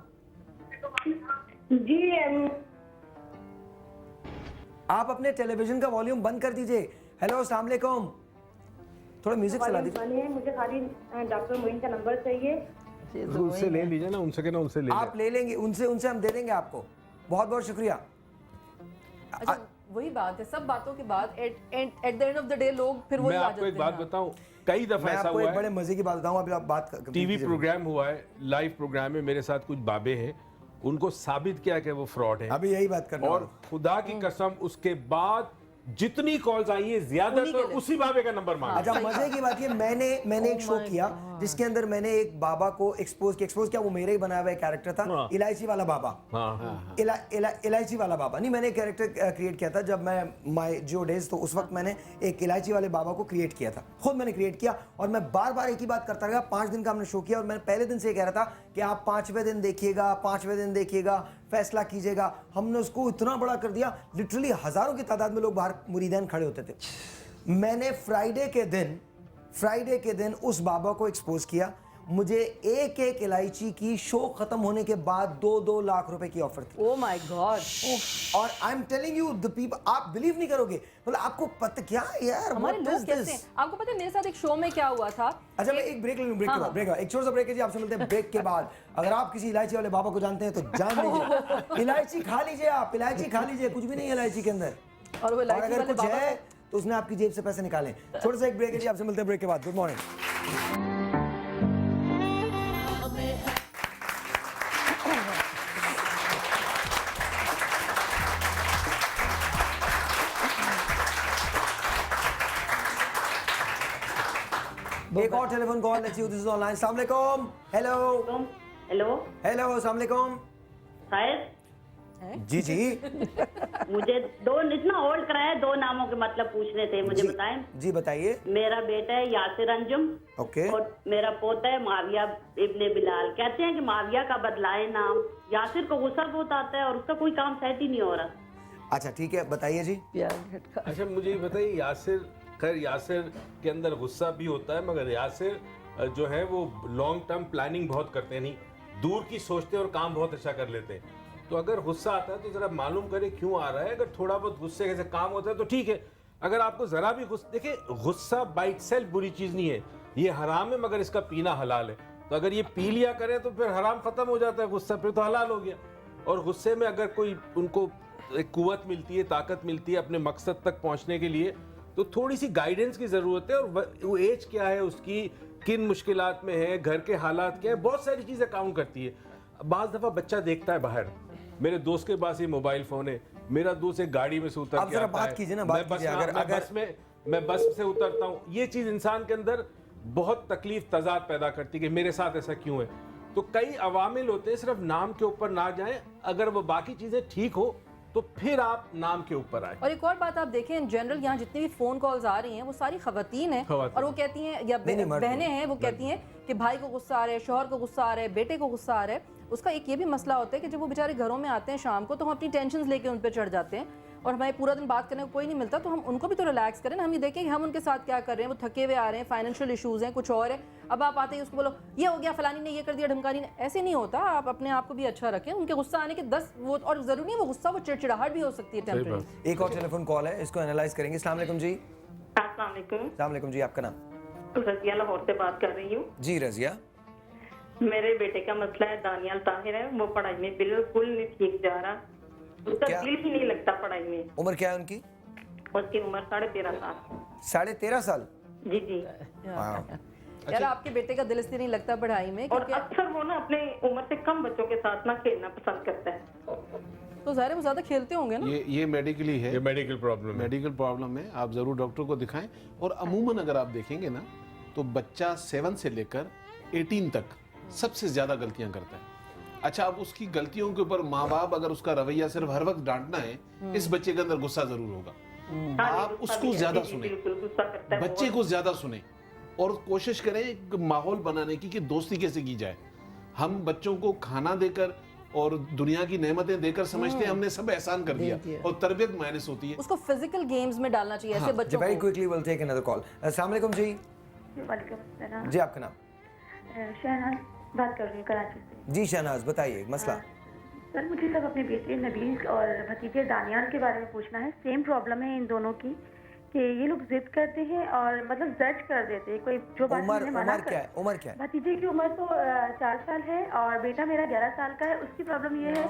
जी, आप अपने टेलीविजन का वॉल्यूम बंद कर दीजिए। हेलो, अस्सलाम वालेकुम। थोड़ा म्यूजिक चला दीजिए। मुझे खाली डॉक्टर मोइन का नंबर चाहिए। उससे ले लीजिए ना, उनसे कहना, उनसे ले आप ले लेंगे, उनसे हम दे देंगे आपको। बहुत बहुत शुक्रिया। अच्छा, वही बात है, सब बातों के बाद at the end of the day लोग फिर वही मैं आ आपको जाते एक बात हैं। बताऊं, कई दफा मैं ऐसा आपको हुआ एक बड़े है, मजे की बात बताऊं, अभी आप बात टीवी प्रोग्राम हुआ है, लाइव प्रोग्राम में मेरे साथ कुछ बाबे हैं, उनको साबित किया कि वो फ्रॉड है। अभी यही बात करना। और खुदा की कसम, उसके बाद जितनी कॉल्स आई है ज्यादातर उसी बाबे का नंबर मांगा। अच्छा, मजे की बात ये, मैंने एक शो किया जिसके अंदर मैंने एक बाबा को एक्सपोज किया। वो मेरा ही बनाया हुआ कैरेक्टर था, इलायची वाला बाबा। इलायची वाला बाबा नहीं, मैंने एक कैरेक्टर क्रिएट किया था जब मैं माय जो डेज, तो उस वक्त मैंने एक इलायची वाले बाबा को क्रिएट किया था, खुद मैंने क्रिएट किया। और मैं बार बार एक ही बात करता रहा। 5 दिन का हमने शो किया और मैं पहले दिन से ये कह रहा था कि आप 5वें दिन देखिएगा, फैसला कीजिएगा। हमने उसको इतना बड़ा कर दिया, लिटरली हजारों की तादाद में लोग बाहर मुरीदैन खड़े होते थे। मैंने फ्राइडे के दिन उस बाबा को एक्सपोज किया। मुझे एक इलायची की शो खत्म होने के बाद 2-2 लाख रुपए की ऑफर थी। Oh my god. और I am telling you the people, आप बिलीव नहीं करोगे, मतलब आपको पता क्या यार, हमारे लोग कैसे हैं? आपको पता है मेरे साथ एक शो में क्या हुआ था? अच्छा, मैं एक ब्रेक ले लूं, ब्रेक एक छोटा सा ब्रेक है जी। आपसे मिलते हैं ब्रेक के बाद। अगर आप किसी इलायची वाले बाबा को जानते हैं तो जान लीजिए, इलायची खा लीजिए, आप इलायची खा लीजिए, कुछ भी नहीं है इलायची के अंदर। और वो इलायची अगर वाले कुछ बाबा है तो उसने आपकी जेब से पैसे निकाले। छोटा सा एक ब्रेक है जी, आपसे मिलते हैं ब्रेक के बाद। Good morning. एक और telephone call, let's see this is online. अस्सलाम वालेकुम। हेलो, अस्सलाम वालेकुम। शायद जी मुझे इतना होल्ड कराया, 2 नामों के मतलब पूछने थे, मुझे बताएं। जी बताइए। मेरा बेटा है यासिर अंजुम, ओके, और मेरा पोता है माविया इब्ने बिलाल। कहते हैं कि माविया का बदलाए नाम। यासिर को गुस्सा बहुत आता है और उसका कोई काम सेट ही नहीं हो रहा। अच्छा ठीक है, बताइए जी। अच्छा, मुझे ये बताइए, यासिर के अंदर गुस्सा भी होता है, मगर यासिर जो है वो लॉन्ग टर्म प्लानिंग बहुत करते हैं, नहीं दूर की सोचते हैं और काम बहुत अच्छा कर लेते हैं। तो अगर गुस्सा आता है तो जरा मालूम करें क्यों आ रहा है। अगर थोड़ा बहुत गुस्से से काम होता है तो ठीक है, अगर आपको जरा भी देखिए, गुस्सा बाय इटसेल्फ बुरी चीज नहीं है, ये हराम है, मगर इसका पीना हलाल है। तो अगर ये पी लिया करें तो फिर हराम खत्म हो जाता है, गुस्सा फिर तो हलाल हो गया। और गुस्से में अगर कोई उनको एक कुव्वत मिलती है, ताकत मिलती है अपने मकसद तक पहुंचने के लिए, तो थोड़ी सी गाइडेंस की ज़रूरत है। और वो एज क्या है उसकी, किन मुश्किलात में है, घर के हालात क्या है, बहुत सारी चीज़ें काउंट करती है। बाज़ दफ़ा बच्चा देखता है बाहर, मेरे दोस्त के पास ये मोबाइल फ़ोन है, मेरा दोस्त एक गाड़ी में से उतर के आता है, मैं बस से उतरता हूँ, ये चीज़ इंसान के अंदर बहुत तकलीफ तजाद पैदा करती है कि मेरे साथ ऐसा क्यों है। तो कई अवामिल होते हैं, सिर्फ नाम के ऊपर ना जाएं, अगर वो बाकी चीज़ें ठीक हो तो फिर आप नाम के ऊपर आए। और एक और बात आप देखें, इन जनरल यहाँ जितनी भी फोन कॉल्स आ रही हैं वो सारी खवातीन हैं, और वो कहती हैं या बहनें हैं, वो कहती हैं कि भाई को गुस्सा आ रहा है, शौहर को गुस्सा आ रहा है, बेटे को गुस्सा आ रहा है। उसका एक ये भी मसला होता है कि जब वो बेचारे घरों में आते हैं शाम को, तो हम अपनी टेंशन लेके उन पर चढ़ जाते हैं और हमें पूरा दिन बात करने को कोई नहीं मिलता, तो हम उनको भी तो रिलैक्स करें ना। हम ये देखें कि हम उनके साथ क्या कर रहे हैं, वो थके हुए आ रहे हैं, फाइनेंशियल इशूज़ हैं, कुछ और है। अब आप आते ही उसको बोलो ये हो गया, फलानी ने ये कर दिया, ढमकानी ने, ऐसे नहीं होता। आप अपने आप को भी अच्छा रखें। उनके गुस्सा आने के 10 वो, और जरूरी नहीं वो गुस्सा, वो चिड़चिड़ाहट भी हो सकती है टेम्परेरी। एक और टेलीफोन कॉल है, इसको एनालाइज करेंगे। अस्सलाम वालेकुम जी। अस्सलाम वालेकुम। अस्सलाम वालेकुम जी, आपका नाम? रजिया लाहौर से बात कर रही हूँ। जी रजिया। मेरे बेटे का मसला है, दानियाल ताहिर है, वो पढ़ाई में बिल्कुल नहीं ठीक जा रहा, उसका दिल ही नहीं लगता पढ़ाई में। उम्र क्या है उनकी? उसकी उम्र 13.5 साल। 13.5 साल? जी जी। यार आपके बेटे का दिल इसलिए नहीं लगता पढ़ाई में, और अक्सर वो ना अपने उम्र से कम बच्चों के साथ ना खेलना पसंद करता है। तो ज़ाहिर है वो ज़्यादा खेलते होंगे ना। ये मेडिकली है, ये मेडिकल प्रॉब्लम है। आप जरूर डॉक्टर को दिखाएं। और अमूमन अगर आप देखेंगे ना, तो बच्चा 7 से लेकर 18 तक सबसे ज्यादा गलतियां करता है। अच्छा, अब उसकी गलतियों के ऊपर माँ बाप अगर उसका रवैया सिर्फ हर वक्त डांटना है, इस बच्चे के अंदर गुस्सा जरूर होगा। आप उसको ज्यादा सुने, बच्चे को ज्यादा सुने, और कोशिश करें एक माहौल बनाने की कि दोस्ती कैसे की जाए। हम बच्चों को खाना देकर और दुनिया की नेमतें देकर समझते हैं हमने सब एहसान कर दिया, और तरबियत माइनस होती है। उसको फिजिकल गेम्स में डालना चाहिए ऐसे बच्चों को। Very quickly will take another call. अस्सलाम वालेकुम जी। वालेकुम सलाम जी, आपका नाम? शहनाज बात कर रही हूँ कराची से। जी शहनाज, बताइए मसला। सर मुझे सब अपने बेटे नबील और भतीजे दानियाल के बारे में पूछना है। सेम प्रॉब्लम है इन दोनों की कि ये लोग जिद करते हैं और मतलब जज कर देते हैं कोई जो बात उम्र क्या है? उम्र क्या है? भतीजे की उम्र तो 4 साल है और बेटा मेरा 11 साल का है। उसकी प्रॉब्लम ये है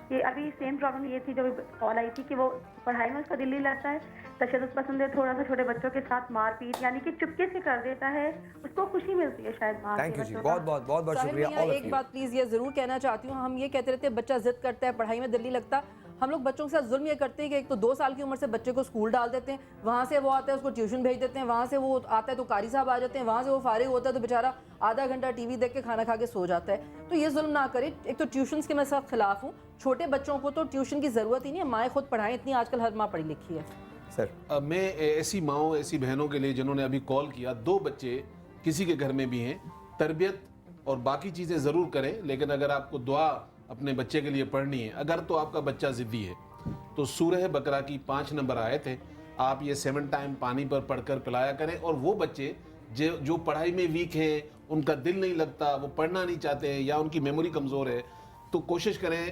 कि अभी सेम प्रॉब्लम ये थी जब कॉल आई थी कि वो पढ़ाई में उसका दिल नहीं लगता है, तशद्दुद पसंद है, थोड़ा सा छोटे बच्चों के साथ मारपीट यानी कि चुपके से कर देता है, उसको खुशी मिलती है शायद माँ। थैंक यू जी, बहुत शुक्रिया। एक बात प्लीज ये जरूर कहना चाहती हूँ, हम ये कहते रहते हैं बच्चा जिद करता है, पढ़ाई में दिल नहीं लगता। हम लोग बच्चों के साथ जुल्म ये करते हैं कि एक तो 2 साल की उम्र से बच्चे को स्कूल डाल देते हैं, वहाँ से वो आता है उसको ट्यूशन भेज देते हैं, वहाँ से वो आता है तो कारी साहब आ जाते हैं, वहाँ से वो फारिग होता है तो बेचारा आधा घंटा टीवी देख के खाना खा के सो जाता है। तो ये जुल्म ना करे। एक तो ट्यूशन के मैं सब खिलाफ हूँ, छोटे बच्चों को तो ट्यूशन की ज़रूरत ही नहीं है, माएँ खुद पढ़ाएं, इतनी आजकल हर माँ पढ़ी लिखी है। सर मैं ऐसी माओ ऐसी बहनों के लिए जिन्होंने अभी कॉल किया, 2 बच्चे किसी के घर में भी हैं, तरबियत और बाकी चीज़ें ज़रूर करें, लेकिन अगर आपको दुआ अपने बच्चे के लिए पढ़नी है, अगर तो आपका बच्चा ज़िद्दी है, तो सूरह बकरा की 5 नंबर आयत है, आप ये 7 टाइम पानी पर पढ़कर पिलाया करें। और वो बच्चे जो पढ़ाई में वीक हैं, उनका दिल नहीं लगता, वो पढ़ना नहीं चाहते हैं या उनकी मेमोरी कमज़ोर है, तो कोशिश करें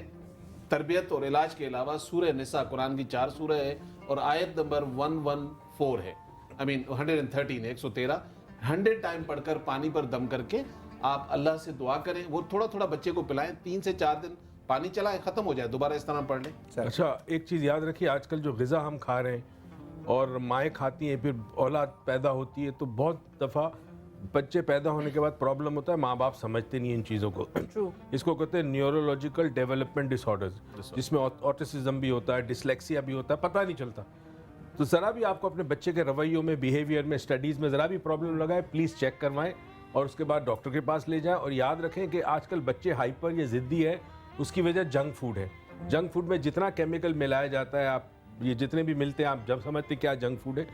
तरबियत और इलाज के अलावा सूरह निसा, कुरान की 4 सूरह है और आयत नंबर 114 है, 113 है, 113, 100 टाइम पढ़कर पानी पर दम करके आप अल्लाह से दुआ करें। वो थोड़ा थोड़ा बच्चे को पिलाएं, 3 से 4 दिन पानी चलाएं, खत्म हो जाए, दोबारा इस तरह पढ़ लें। अच्छा, एक चीज़ याद रखिए, आजकल जो ग़िज़ा हम खा रहे हैं और माएँ खाती हैं, फिर औलाद पैदा होती है, तो बहुत दफ़ा बच्चे पैदा होने के बाद प्रॉब्लम होता है, माँ बाप समझते नहीं इन चीज़ों को। इसको कहते हैं न्यूरोलॉजिकल डेवलपमेंट डिसऑर्डर्स, जिसमें ऑटिज्म भी होता है, डिसलेक्सिया भी होता है, पता नहीं चलता। तो ज़रा भी आपको अपने बच्चे के रवैयों में, बिहेवियर में, स्टडीज़ में ज़रा भी प्रॉब्लम लगा है, प्लीज़ चेक करवाएं और उसके बाद डॉक्टर के पास ले जाएं। और याद रखें कि आजकल बच्चे हाइपर या ज़िद्दी है, उसकी वजह जंक फूड है। जंक फूड में जितना केमिकल मिलाया जाता है, आप ये जितने भी मिलते हैं, आप जब समझते क्या जंक फूड है,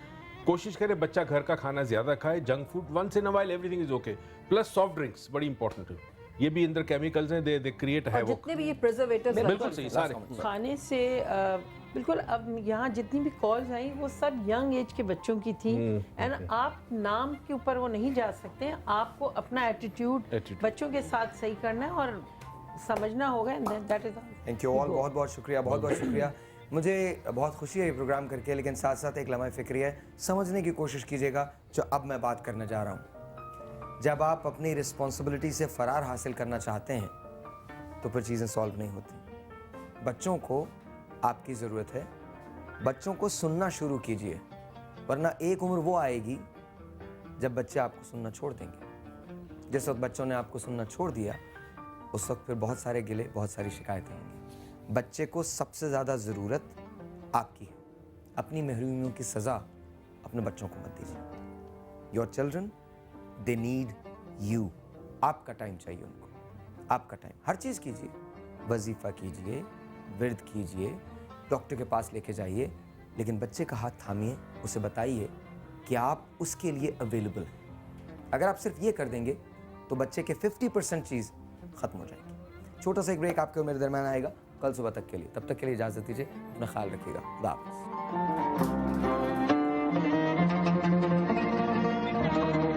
कोशिश करें बच्चा घर का खाना ज़्यादा खाए। Junk food once in a while everything is okay, plus soft drinks बड़ी इंपॉर्टेंट है, ये भी अंदर केमिकल्स हैं, दे क्रिएट है वो जितने भी ये प्रिजर्वेटिव्स, बिल्कुल सही सारे खाने से बिल्कुल। अब यहाँ जितनी भी कॉल्स आई वो सब यंग एज के बच्चों की थी, एंड आप नाम के ऊपर वो नहीं जा सकते, आपको अपना एटीट्यूड बच्चों के साथ सही करना है और समझना होगा, and that is all. Thank you all, बहुत बहुत शुक्रिया, बहुत बहुत शुक्रिया। मुझे बहुत खुशी है ये प्रोग्राम करके, लेकिन साथ साथ एक लम्हा फ़िक्र है, समझने की कोशिश कीजिएगा जो अब मैं बात करने जा रहा हूँ। जब आप अपनी रिस्पॉन्सिबिलिटी से फ़रार हासिल करना चाहते हैं तो फिर चीज़ें सॉल्व नहीं होती। बच्चों को आपकी ज़रूरत है, बच्चों को सुनना शुरू कीजिए, वरना एक उम्र वो आएगी जब बच्चे आपको सुनना छोड़ देंगे। जिस वक्त बच्चों ने आपको सुनना छोड़ दिया, उस वक्त फिर बहुत सारे गिले, बहुत सारी शिकायतें होंगी। बच्चे को सबसे ज़्यादा ज़रूरत आपकी है। अपनी महरूमियों की सज़ा अपने बच्चों को मत दीजिए। Your children they need you. आपका टाइम चाहिए उनको, आपका टाइम। हर चीज़ कीजिए, वजीफ़ा कीजिए, विर्द कीजिए, डॉक्टर के पास लेके जाइए, लेकिन बच्चे का हाथ थामिए, उसे बताइए कि आप उसके लिए अवेलेबल हैं। अगर आप सिर्फ ये कर देंगे तो बच्चे के 50% चीज़ ख़त्म हो जाएगी। छोटा सा एक ब्रेक आपके और मेरे दरमियान आएगा कल सुबह तक के लिए। तब तक के लिए इजाज़त दीजिए, अपना ख्याल रखिएगा। खुदा हाफ़िज़।